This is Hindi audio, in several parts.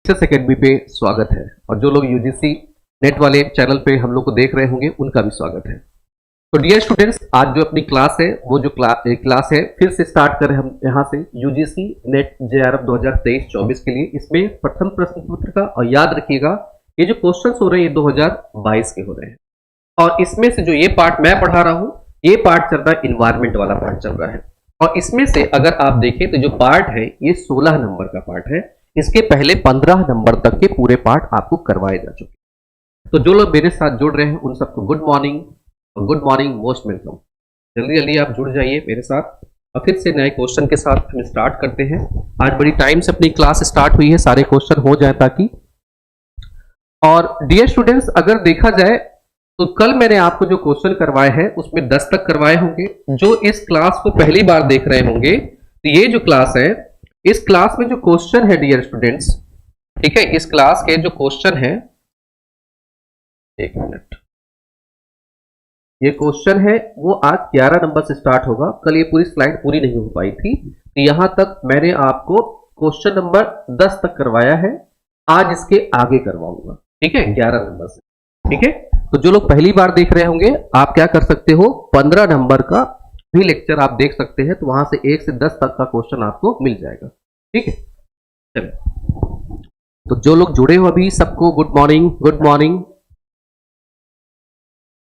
सक्सेस एकेडमी पे स्वागत है। और जो लोग यूजीसी नेट वाले चैनल पे हम लोग को देख रहे होंगे उनका भी स्वागत है। तो डियर स्टूडेंट्स, आज जो अपनी क्लास है वो जो क्लास है फिर से स्टार्ट करें हम यहाँ से यूजीसी नेट जेआरएफ 2023-24 के लिए। इसमें प्रथम प्रश्न पत्र का, और याद रखिएगा ये जो क्वेश्चन हो रहे हैं ये 2022 के हो रहे हैं। और इसमें से जो ये पार्ट मैं पढ़ा रहा हूँ ये पार्ट चल रहा है, इन्वायरमेंट वाला पार्ट चल रहा है। और इसमें से अगर आप देखें तो जो पार्ट है ये 16 नंबर का पार्ट है। इसके पहले 15 नंबर तक के पूरे पार्ट आपको करवाए जा चुके। तो जो लोग मेरे साथ जुड़ रहे हैं उन सबको गुड मॉर्निंग, और गुड मॉर्निंग, मोस्ट वेलकम। जल्दी जल्दी आप जुड़ जाइए मेरे साथ और फिर से नए क्वेश्चन के साथ हम स्टार्ट करते हैं। आज बड़ी टाइम से अपनी क्लास स्टार्ट हुई है, सारे क्वेश्चन हो जाए ताकि। और डियर स्टूडेंट्स, अगर देखा जाए तो कल मैंने आपको जो क्वेश्चन करवाए हैं उसमें 10 तक करवाए होंगे। जो इस क्लास को पहली बार देख रहे होंगे तो ये जो क्लास है, इस क्लास में जो क्वेश्चन है डियर स्टूडेंट्स, ठीक है, इस क्लास के जो क्वेश्चन है, एक मिनट, ये क्वेश्चन है वो आज 11 नंबर से स्टार्ट होगा। कल ये पूरी स्लाइड पूरी नहीं हो पाई थी तो यहां तक मैंने आपको क्वेश्चन नंबर 10 तक करवाया है। आज इसके आगे करवाऊंगा, ठीक है, 11 नंबर से, ठीक है। तो जो लोग पहली बार देख रहे होंगे आप क्या कर सकते हो, 15 नंबर का भी लेक्चर आप देख सकते हैं। तो वहां से 1 से 10 तक का क्वेश्चन आपको मिल जाएगा, ठीक है। चलिए, तो जो लोग जुड़े हो अभी सबको good morning, good morning,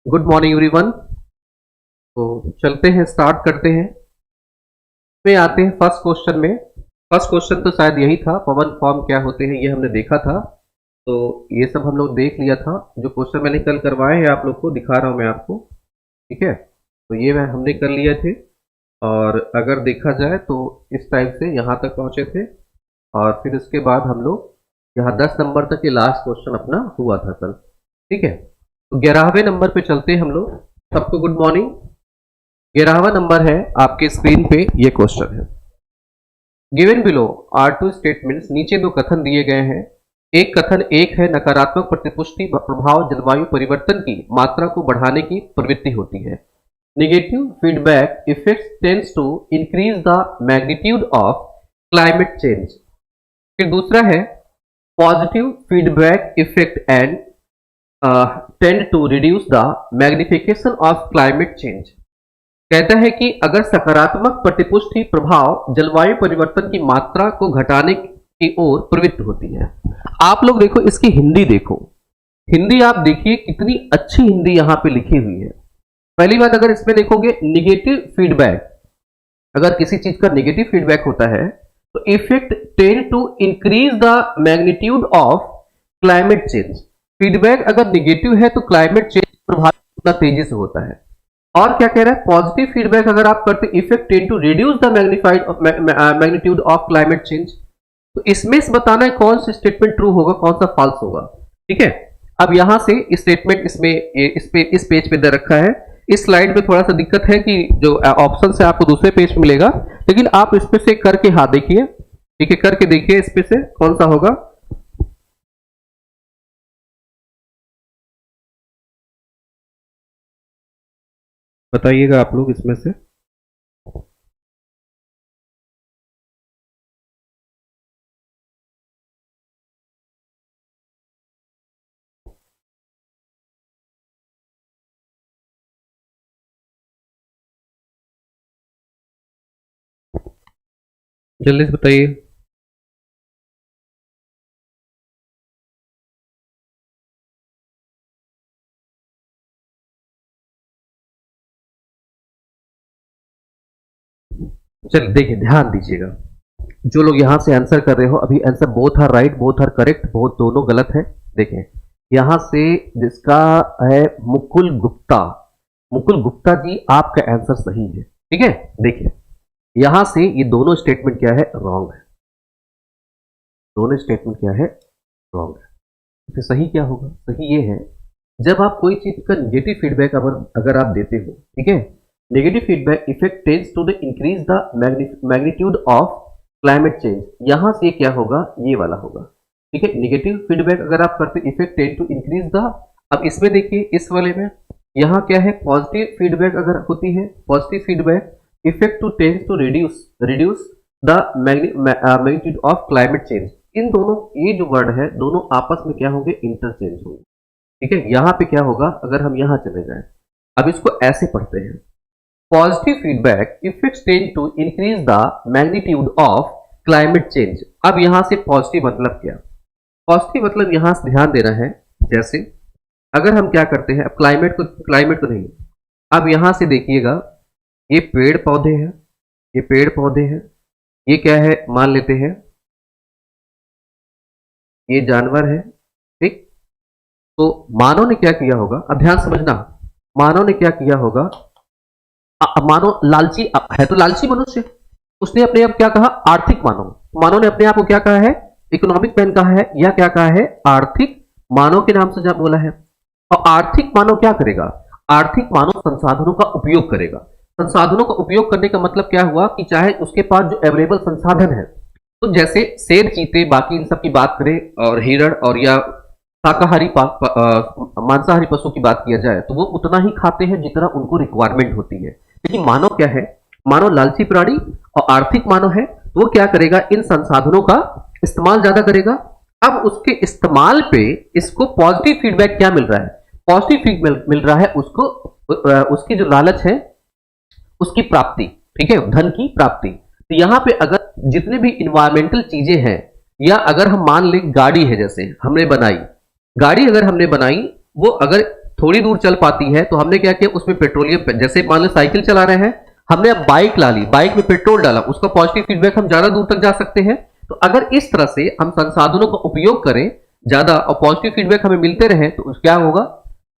good morning everyone. तो चलते हैं, स्टार्ट करते हैं। में आते हैं फर्स्ट क्वेश्चन में। फर्स्ट क्वेश्चन तो शायद यही था, पवन फॉर्म क्या होते हैं, ये हमने देखा था। तो ये सब हम लोग देख लिया था। जो क्वेश्चन मैंने कल करवाए हैं आप लोग को दिखा रहा हूं मैं आपको, ठीक है। तो ये हमने कर लिए थे। और अगर देखा जाए तो इस टाइप से यहाँ तक पहुंचे थे। और फिर इसके बाद हम लोग यहाँ 10 नंबर तक ये लास्ट क्वेश्चन अपना हुआ था कल, ठीक है। तो 11वें नंबर पे चलते हैं हम लोग। सबको गुड मॉर्निंग। 11वां नंबर है आपके स्क्रीन पे, ये क्वेश्चन है। Given below are two statements, नीचे दो कथन दिए गए हैं। एक कथन एक है, नकारात्मक प्रतिपुष्टि प्रभाव जलवायु परिवर्तन की मात्रा को बढ़ाने की प्रवृत्ति होती है। Negative feedback effects tends to increase the magnitude of climate change. फिर दूसरा है positive feedback effect and tend to reduce the magnification of climate change. कहता है कि अगर सकारात्मक प्रतिपुष्टि प्रभाव जलवायु परिवर्तन की मात्रा को घटाने की ओर प्रवृत्त होती है। आप लोग देखो इसकी हिंदी देखो, हिंदी आप देखिए कितनी अच्छी हिंदी यहां पे लिखी हुई है। पहली बात, अगर इसमें देखोगे नेगेटिव फीडबैक, अगर किसी चीज का नेगेटिव फीडबैक होता है तो effect tend to increase the magnitude of climate change. Feedback अगर नेगेटिव है तो क्लाइमेट चेंज प्रभावित उतना तेजी से होता है। और क्या कह रहा है, पॉजिटिव फीडबैक अगर आप करते effect tend to reduce the magnitude of climate change. तो इसमें से बताना है कौन सा स्टेटमेंट ट्रू होगा, कौन सा फॉल्स होगा, ठीक है। अब यहां से स्टेटमेंट इसमें इस पेज पे दे रखा है। इस स्लाइड में थोड़ा सा दिक्कत है कि जो ऑप्शन है आपको दूसरे पेज पे मिलेगा, लेकिन आप इस पे से करके, हाँ देखिए, ठीक है, करके देखिए इस पे से कौन सा होगा। बताइएगा आप लोग इसमें से। जल्दी से बताइए। चलिए देखिए, ध्यान दीजिएगा। जो लोग यहां से आंसर कर रहे हो, अभी answer both are right, both are correct, बहुत दोनों गलत है। देखें यहां से जिसका है मुकुल गुप्ता, मुकुल गुप्ता जी आपका आंसर सही है, ठीक है। देखिए यहां से ये दोनों स्टेटमेंट क्या है, रॉन्ग है। दोनों स्टेटमेंट क्या है, रॉन्ग है। तो सही क्या होगा, सही ये है जब आप कोई चीज का नेगेटिव फीडबैक अगर आप देते हो, ठीक है, negative feedback effect tends to the increase the magnitude of climate change. यहां से क्या होगा, ये वाला होगा, ठीक है। नेगेटिव फीडबैक अगर आप करते effect tend to increase the, अब इसमें देखिए इस वाले में यहां क्या है, पॉजिटिव फीडबैक अगर होती है, positive feedback effect to tend to reduce the magnitude of climate change. इन दोनों ये जो वर्ड है दोनों आपस में क्या होंगे, इंटरचेंज होंगे। ठीक है, यहां पे क्या होगा, अगर हम यहां चले जाएं, अब इसको ऐसे पढ़ते हैं, positive feedback effects tend to increase the magnitude of climate change. अब यहां से पॉजिटिव मतलब क्या, पॉजिटिव मतलब यहां से ध्यान देना है, जैसे अगर हम क्या करते हैं, अब क्लाइमेट को नहीं, अब यहां से देखिएगा, ये पेड़ पौधे हैं, ये पेड़ पौधे हैं, ये क्या है, मान लेते हैं ये जानवर है, ठीक। तो मानव ने क्या किया होगा, अब ध्यान समझना, मानव ने क्या किया होगा, मानव लालची है, तो लालची मनुष्य, उसने अपने आप क्या कहा, आर्थिक मानव, मानव ने अपने आप को क्या कहा है, इकोनॉमिक मैन कहा है, या क्या कहा है, आर्थिक मानव के नाम से जब बोला है। और आर्थिक मानव क्या करेगा, आर्थिक मानव संसाधनों का उपयोग करेगा। संसाधनों का उपयोग करने का मतलब क्या हुआ कि चाहे उसके पास जो अवेलेबल संसाधन है, तो जैसे शेर, चीते, बाकी इन सब की बात करें, और हिरण, और या शाकाहारी मांसाहारी पशु की बात किया जाए, तो वो उतना ही खाते हैं जितना उनको रिक्वायरमेंट होती है। लेकिन मानव क्या है, मानव लालची प्राणी और आर्थिक मानव है, तो वो क्या करेगा, इन संसाधनों का इस्तेमाल ज्यादा करेगा। अब उसके इस्तेमाल पे इसको पॉजिटिव फीडबैक क्या मिल रहा है, पॉजिटिव फीडबैक मिल रहा है उसको, उसकी जो लालच है उसकी प्राप्ति, ठीक है, धन की प्राप्ति। तो यहां पे अगर जितने भी इन्वायरमेंटल चीजें हैं, या अगर हम मान लें गाड़ी है, जैसे हमने बनाई गाड़ी, अगर हमने बनाई, वो अगर थोड़ी दूर चल पाती है, तो हमने क्या किया, उसमें पेट्रोलियम, जैसे मान लो साइकिल चला रहे हैं, हमने अब बाइक ला ली, बाइक में पेट्रोल डाला, उसका पॉजिटिव फीडबैक हम ज्यादा दूर तक जा सकते हैं। तो अगर इस तरह से हम संसाधनों का उपयोग करें ज्यादा और पॉजिटिव फीडबैक हमें मिलते रहे, तो क्या होगा,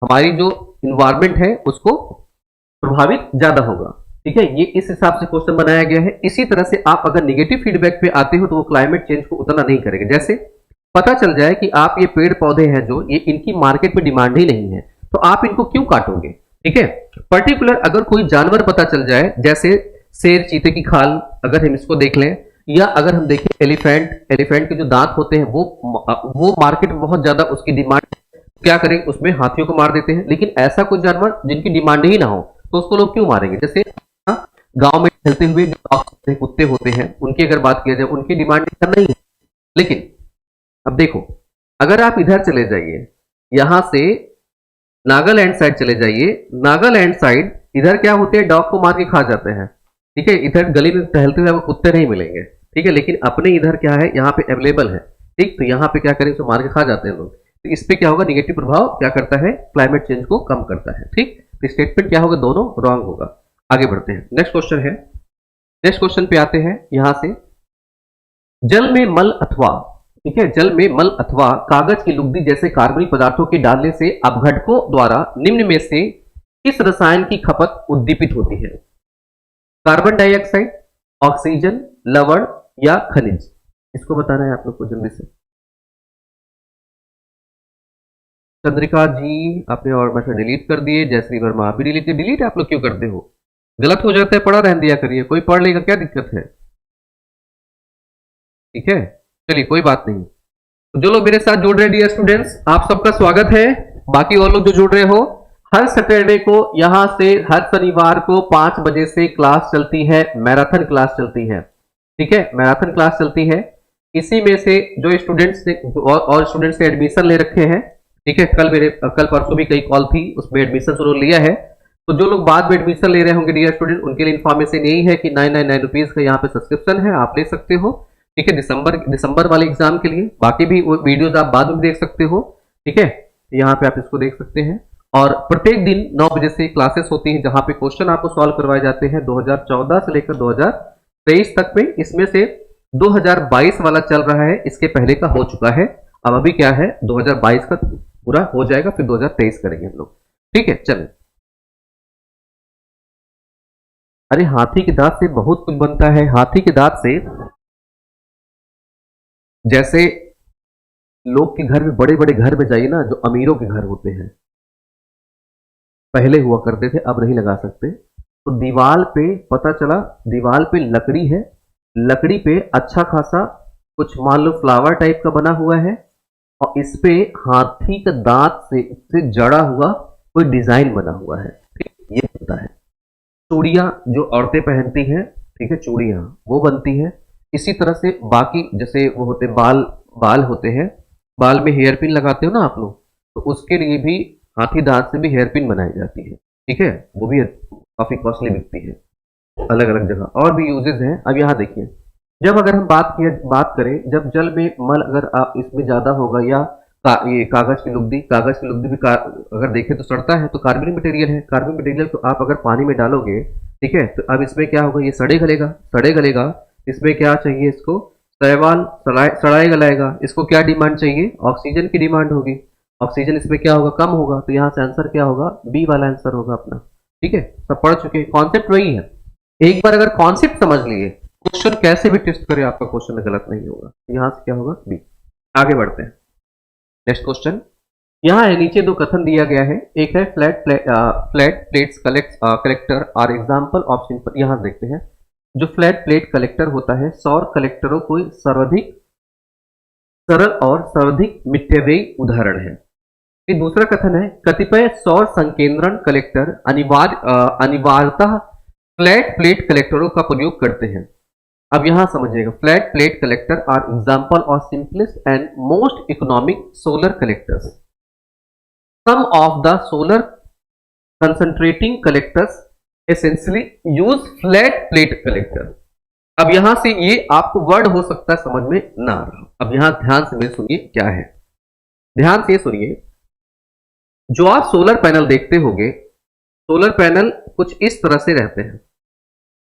हमारी जो इन्वायरमेंट है उसको प्रभावित ज्यादा होगा। ठीक है, ये इस हिसाब से क्वेश्चन बनाया गया है। इसी तरह से आप अगर नेगेटिव फीडबैक पे आते हो, तो वो क्लाइमेट चेंज को उतना नहीं करेंगे। जैसे पता चल जाए कि आप ये पेड़ पौधे हैं जो ये, इनकी मार्केट में डिमांड ही नहीं है, तो आप इनको क्यों काटोगे। ठीक है, पर्टिकुलर अगर कोई जानवर पता चल जाए, जैसे शेर, चीते की खाल, अगर हम इसको देख लें, या अगर हम देखें एलिफेंट के जो दांत होते हैं, वो मार्केट में बहुत ज्यादा उसकी डिमांड, क्या करें, उसमें हाथियों को मार देते हैं। लेकिन ऐसा कोई जानवर जिनकी डिमांड ही ना हो, तो उसको लोग क्यों मारेंगे। जैसे गांव में खेलते हुए जो कुत्ते होते हैं, उनकी अगर बात किया जाए, उनकी डिमांड नहीं है। लेकिन अब देखो, अगर आप इधर चले जाइए, यहां से नागालैंड साइड चले जाइए, नागालैंड साइड इधर क्या होते हैं, डॉग को मार के खा जाते हैं। ठीक है, इधर गली में टहलते हुए आपको कुत्ते नहीं मिलेंगे। ठीक है, लेकिन अपने इधर क्या है, यहाँ पे अवेलेबल है। ठीक, तो यहाँ पे क्या करें, तो मार के खा जाते हैं लोग। तो इस पे क्या होगा, निगेटिव प्रभाव क्या करता है, क्लाइमेट चेंज को कम करता है। ठीक, तो स्टेटमेंट क्या होगा, दोनों रॉन्ग होगा। आगे बढ़ते हैं, नेक्स्ट क्वेश्चन है, नेक्स्ट क्वेश्चन पे आते हैं। यहां से जल में मल अथवा, ठीक है, जल में मल अथवा कागज की लुगदी जैसे कार्बनिक पदार्थों के डालने से अपघटकों द्वारा निम्न में से किस रसायन की खपत उद्दीपित होती है। कार्बन डाइऑक्साइड, ऑक्सीजन, लवण या खनिज। इसको बताना है आप लोग को जल्दी से। चंद्रिका जी आपने और मैसेज डिलीट कर दिए, जयश्री वर्मा आप भी डिलीट आप लोग क्यों करते हो, गलत हो जाता है, पढ़ा रहने दिया करिए, कोई पढ़ लेगा, क्या दिक्कत है। ठीक है, चलिए कोई बात नहीं। तो जो लोग मेरे साथ जुड़ रहे हैं डियर स्टूडेंट्स, आप सबका स्वागत है। बाकी और लोग जो जुड़ रहे हो, हर सैटरडे को यहां से हर शनिवार को 5 बजे से क्लास चलती है, मैराथन क्लास चलती है। ठीक है, मैराथन क्लास चलती है। इसी में से जो स्टूडेंट्स ने और स्टूडेंट्स ने एडमिशन ले रखे हैं, ठीक है, कल परसों भी कई कॉल थी, उसमें एडमिशन उन्होंने लिया है। तो जो लोग बाद में एडमिशन ले रहे होंगे डियर स्टूडेंट, उनके लिए इन्फॉर्मेशन यही है कि 999 रुपीज का यहाँ पे सब्सक्रिप्शन है, आप ले सकते हो। ठीक है, दिसंबर वाले एग्जाम के लिए। बाकी भी वो वीडियोज आप बाद में देख सकते हो। ठीक है, यहाँ पे आप इसको देख सकते हैं। और प्रत्येक दिन 9 बजे से क्लासेस होती हैं, जहां पे क्वेश्चन आपको सॉल्व करवाए जाते हैं 2014 से लेकर 2023 तक में। इसमें से 2022 वाला चल रहा है, इसके पहले का हो चुका है। अब अभी क्या है, 2022 का पूरा हो जाएगा, फिर 2023 करेंगे हम लोग। ठीक है, चलें। अरे हाथी के दांत से बहुत कुछ बनता है। हाथी के दांत से जैसे लोग के घर में, बड़े बड़े घर में जाइए ना, जो अमीरों के घर होते हैं, पहले हुआ करते थे, अब नहीं लगा सकते। तो दीवार पे पता चला, दीवार पे लकड़ी है, लकड़ी पे अच्छा खासा कुछ मान लो फ्लावर टाइप का बना हुआ है, और इस पे हाथी का दांत से जड़ा हुआ कोई डिजाइन बना हुआ है। ठीक, ये होता है। चूड़ियां जो औरतें पहनती हैं, ठीक है, चूड़ियां वो बनती हैं। इसी तरह से बाकी जैसे वो होते बाल बाल होते हैं, बाल में हेयर पिन लगाते हो ना आप लोग, तो उसके लिए भी हाथी दांत से भी हेयर पिन बनाई जाती है। ठीक है, वो भी काफी कॉस्टली बिकती है अलग अलग जगह, और भी यूजेस हैं। अब यहाँ देखिए, जब अगर हम बात करें, जब जल में मल अगर आप इसमें ज्यादा होगा, या ये कागज की लुगदी भी अगर देखें तो सड़ता है, तो कार्बनिक मटेरियल है। कार्बनिक मटेरियल को आप अगर पानी में डालोगे, ठीक है, तो अब इसमें क्या होगा, ये सड़े गलेगा। इसमें क्या चाहिए इसको, शैवाल सड़ाए गलाएगा। इसको क्या डिमांड चाहिए, ऑक्सीजन की डिमांड होगी। ऑक्सीजन इसमें क्या होगा, कम होगा, तो यहाँ से आंसर क्या होगा, बी वाला आंसर होगा अपना। ठीक है, सब पढ़ चुके हैं, कॉन्सेप्ट वही है। एक बार अगर कॉन्सेप्ट समझ लिए, क्वेश्चन कैसे भी टेस्ट करे आपका क्वेश्चन गलत नहीं होगा। यहाँ से क्या होगा, बी। आगे बढ़ते हैं, नेक्स्ट क्वेश्चन। यहाँ है, नीचे दो कथन दिया गया है। एक है flat plates collector are example of simple. यहाँ देखते हैं, जो फ्लैट प्लेट कलेक्टर होता है, सौर कलेक्टरों को सर्वाधिक सरल और सर्वाधिक मितव्ययी उदाहरण है। फिर दूसरा कथन है, कतिपय सौर संकेंद्रण कलेक्टर अनिवार्यतः फ्लैट प्लेट कलेक्टरों का प्रयोग करते हैं। अब यहां समझिएगा, flat plate collector are example of simplest and most economic solar collectors. Some of the solar concentrating collectors essentially use flat plate collector. अब यहां से ये आपको वर्ड हो सकता है समझ में ना आ रहा। अब यहां ध्यान से मेरे सुनिए क्या है, ध्यान से सुनिए। जो आप सोलर पैनल देखते होंगे, सोलर पैनल कुछ इस तरह से रहते हैं।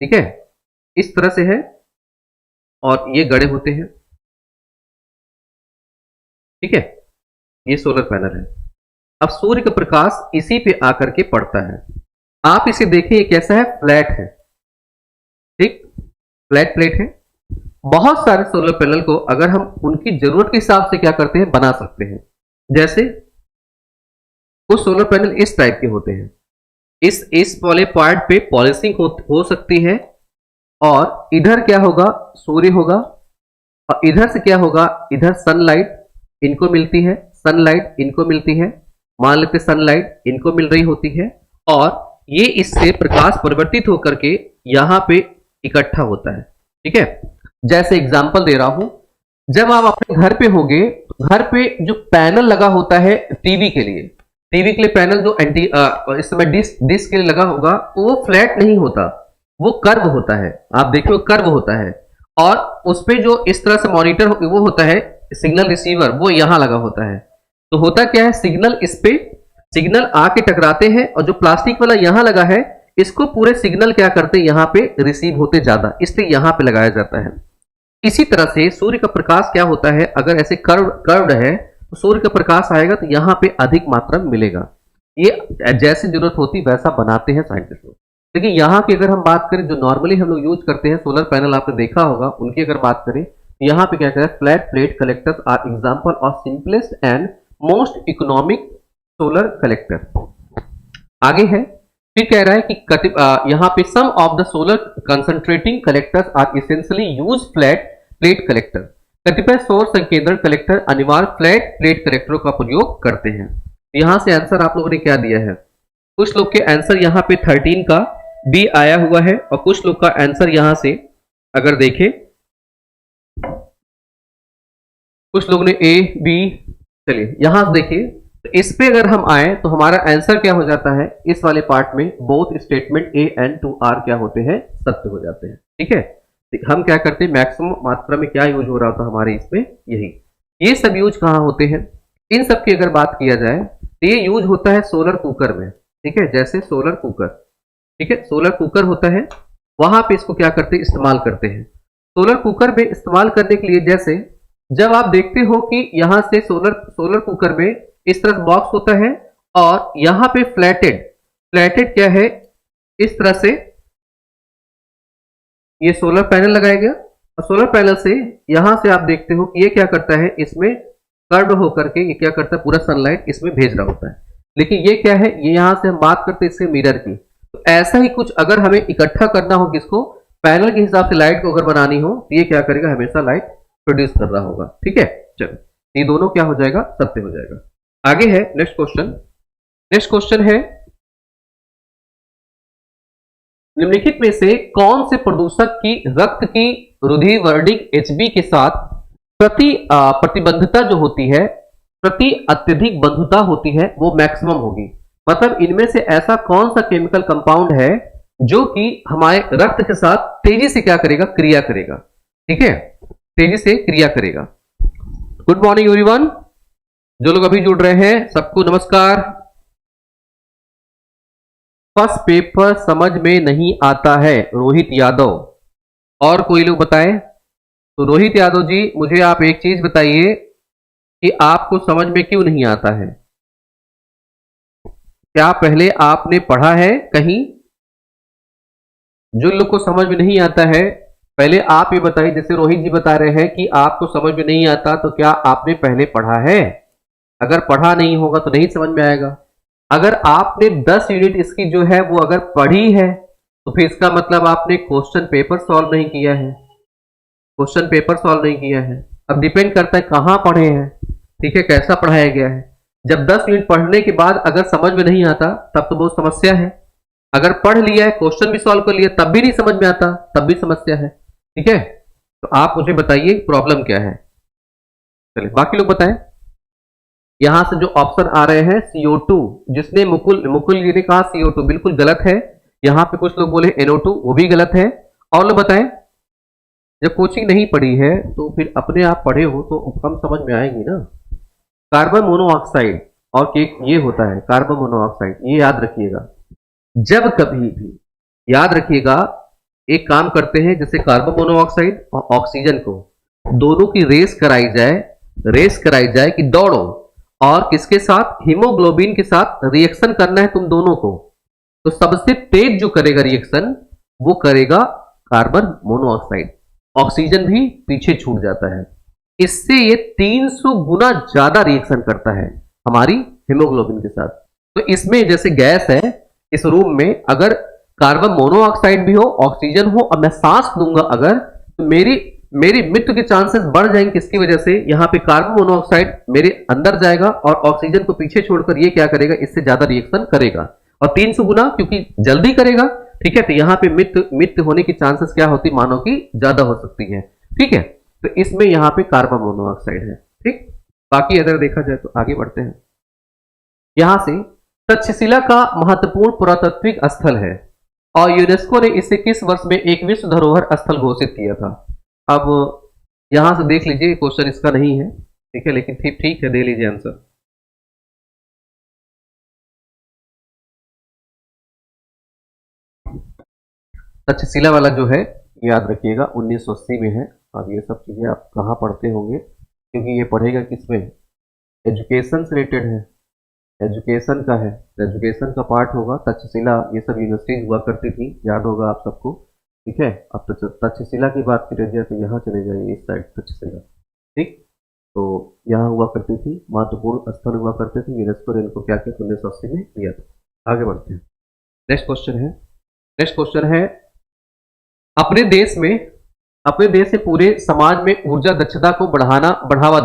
ठीक है, इस तरह से है, और ये गड़े होते हैं। ठीक है, ये सोलर पैनल है। अब सूर्य का प्रकाश इसी पे आकर के पड़ता है। आप इसे देखिए, कैसा है, फ्लैट है। ठीक, फ्लैट प्लेट है। बहुत सारे सोलर पैनल को अगर हम उनकी जरूरत के हिसाब से क्या करते हैं, बना सकते हैं। जैसे कुछ सोलर पैनल इस टाइप के होते हैं, इस वाले पॉइंट पे पॉलिशिंग हो सकती है, और इधर क्या होगा, सूर्य होगा, और इधर से क्या होगा, इधर सनलाइट इनको मिलती है, सनलाइट इनको मिलती है, मान लेते सनलाइट इनको मिल रही होती है, और ये इससे प्रकाश परिवर्तित होकर के यहां पे इकट्ठा होता है। ठीक है, जैसे एग्जांपल दे रहा हूं, जब आप अपने घर पे होंगे, घर पे जो पैनल लगा होता है टीवी के लिए पैनल जो इस समय डिश के लिए लगा होगा, तो वो फ्लैट नहीं होता, वो कर्व होता है। आप देखिए, वो कर्व होता है, और उस पे जो इस तरह से मॉनिटर वो होता है, सिग्नल रिसीवर, वो यहां लगा होता है। तो होता क्या है, सिग्नल आके टकराते हैं, और जो प्लास्टिक वाला यहां लगा है, इसको पूरे सिग्नल क्या करते हैं, यहां पे रिसीव होते ज्यादा, इसलिए यहां पे लगाया जाता है। इसी तरह से सूर्य का प्रकाश क्या होता है, अगर ऐसे कर्व्ड है, तो सूर्य का प्रकाश आएगा तो यहां पे अधिक मात्रा में मिलेगा। ये जैसी जरूरत होती वैसा बनाते हैं साइंटिस्ट लोग। लेकिन यहाँ की अगर हम बात करें, जो नॉर्मली हम लोग यूज करते हैं सोलर पैनल, आपने देखा होगा, उनकी अगर बात करें, यहाँ पे क्या करें, flat plate collectors are example of simplest and most economic solar collector. आगे है, फिर कह रहा है कि यहाँ पे some of the solar concentrating collectors are essentially use flat plate collector. कतिपय सौर संकेंद्रण कलेक्टर अनिवार्य फ्लैट प्लेट कलेक्टरों का प्रयोग करते हैं। यहां से आंसर आप लोगों ने क्या दिया है, कुछ लोग के आंसर यहाँ पे 13 का बी आया हुआ है, और कुछ लोग का आंसर यहां से अगर देखें, कुछ लोग ने ए बी, चलिए यहां से देखिए, तो इस पे अगर हम आए तो हमारा आंसर क्या हो जाता है, इस वाले पार्ट में both statement A and two are क्या होते हैं, सत्य हो जाते हैं। ठीक है, हम क्या करते हैं, मैक्सिमम मात्रा में क्या यूज हो रहा था हमारे इसमें, यही। ये सब यूज कहाँ होते हैं, इन सब की अगर बात किया जाए तो ये यूज होता है सोलर कुकर में। ठीक है, जैसे सोलर कुकर, ठीक है, सोलर कुकर होता है, वहां पे इसको क्या करते हैं, इस्तेमाल करते हैं। सोलर कुकर में इस्तेमाल करने के लिए, जैसे जब आप देखते हो कि यहां से सोलर कुकर में इस तरह बॉक्स होता है, और यहां पे फ्लैटेड क्या है, इस तरह से ये सोलर पैनल लगाया गया, और सोलर पैनल से यहां से आप देखते हो कि ये क्या करता है, इसमें कर्व होकर के ये क्या करता है, पूरा सनलाइट इसमें भेज रहा होता है। लेकिन ये क्या है, ये यहां से हम बात करते हैं इसके मिरर की। तो ऐसा ही कुछ अगर हमें इकट्ठा करना हो, किसको, पैनल के हिसाब से लाइट को अगर बनानी हो, तो ये क्या करेगा, हमेशा लाइट प्रोड्यूस कर रहा होगा। ठीक है, चलो ये दोनों क्या हो जाएगा, सत्य हो जाएगा। आगे है नेक्स्ट क्वेश्चन है, निम्नलिखित में से कौन से प्रदूषक की रक्त की रुधिरवर्णिक HB के साथ प्रतिबंधता जो होती है, प्रति अत्यधिक बंधुता होती है, वो मैक्सिमम होगी। मतलब इनमें से ऐसा कौन सा केमिकल कंपाउंड है जो कि हमारे रक्त के साथ तेजी से क्या करेगा, क्रिया करेगा। ठीक है, तेजी से क्रिया करेगा। गुड मॉर्निंग एवरीवन, जो लोग अभी जुड़ रहे हैं सबको नमस्कार। फर्स्ट पेपर समझ में नहीं आता है, रोहित यादव। और कोई लोग बताएं? तो रोहित यादव जी, मुझे आप एक चीज बताइए कि आपको समझ में क्यों नहीं आता है? क्या पहले आपने पढ़ा है कहीं? जो लोग को समझ में नहीं आता है, पहले आप ये बताइए। जैसे रोहित जी बता रहे हैं कि आपको समझ में नहीं आता, तो क्या आपने पहले पढ़ा है? अगर पढ़ा नहीं होगा तो नहीं समझ में आएगा। अगर आपने 10 यूनिट इसकी जो है वो अगर पढ़ी है, तो फिर इसका मतलब आपने क्वेश्चन पेपर सॉल्व नहीं किया है। क्वेश्चन पेपर सॉल्व नहीं किया है। अब डिपेंड करता है कहाँ पढ़े हैं, ठीक है, कैसा पढ़ाया गया है। जब 10 मिनट पढ़ने के बाद अगर समझ में नहीं आता, तब तो बहुत समस्या है। अगर पढ़ लिया है, क्वेश्चन भी सॉल्व कर लिया, तब भी नहीं समझ में आता, तब भी समस्या है। ठीक है, तो आप मुझे बताइए प्रॉब्लम क्या है। चलिए बाकी लोग बताएं। यहां से जो ऑप्शन आ रहे हैं CO2, जिसने मुकुल जी ने कहा CO2, बिल्कुल गलत है। यहां पे कुछ लोग बोले NO2, वो भी गलत है। और लोग बताएं। जब कोचिंग नहीं पढ़ी है तो फिर अपने आप पढ़े हो तो कम समझ में आएंगी ना। कार्बन मोनोऑक्साइड और केक ये होता है कार्बन मोनोऑक्साइड, ये याद रखिएगा। जब कभी भी याद रखिएगा, एक काम करते हैं, जैसे कार्बन मोनोऑक्साइड और ऑक्सीजन को दोनों की रेस कराई जाए कि दौड़ो, और किसके साथ, हीमोग्लोबिन के साथ रिएक्शन करना है तुम दोनों को। तो सबसे तेज जो करेगा रिएक्शन वो करेगा कार्बन मोनोऑक्साइड, ऑक्सीजन भी पीछे छूट जाता है। इससे ये 300 गुना ज्यादा रिएक्शन करता है हमारी हीमोग्लोबिन के साथ। तो इसमें जैसे गैस है, इस रूम में अगर कार्बन मोनोऑक्साइड भी हो, ऑक्सीजन हो, और मैं सांस लूंगा अगर, तो मेरी मृत्यु के चांसेस बढ़ जाएंगे। किसकी वजह से? यहाँ पे कार्बन मोनोऑक्साइड मेरे अंदर जाएगा और ऑक्सीजन को पीछे छोड़कर ये क्या करेगा, इससे ज्यादा रिएक्शन करेगा, और 300 गुना क्योंकि जल्दी करेगा। ठीक है, तो यहाँ पे मृत्यु होने की चांसेस क्या होती, मानव की ज्यादा हो सकती है। ठीक है, तो इसमें यहाँ पे कार्बन मोनोऑक्साइड है। ठीक, बाकी अगर देखा जाए तो आगे बढ़ते हैं। यहां से तक्षशिला का महत्वपूर्ण पुरातात्विक स्थल है और यूनेस्को ने इसे किस वर्ष में एक विश्व धरोहर स्थल घोषित किया था? अब यहां से देख लीजिए, क्वेश्चन इसका नहीं है, ठीक है, लेकिन ठीक है, दे लीजिए आंसर। तक्षशिला वाला जो है याद रखिएगा 1980 में है। अब ये सब चीजें आप कहाँ पढ़ते होंगे, क्योंकि ये पढ़ेगा किसमें, एजुकेशन से रिलेटेड है, एजुकेशन का है, एजुकेशन का पार्ट होगा। तक्षशिला ये सब यूनिवर्सिटीज हुआ करती थी, याद होगा आप सबको। ठीक है, अब तक्षशिला की बात करें जाए तो यहाँ चले जाइए, इस साइड तक्षशिला। ठीक, तो यहाँ हुआ करती थी, महत्वपूर्ण स्थल हुआ करते थे। यूनेस्को ने इनको क्या किया, 1980 में किया था। आगे बढ़ते हैं। नेक्स्ट क्वेश्चन है अपने देश में पूरे समाज में ऊर्जा दक्षता को बढ़ावा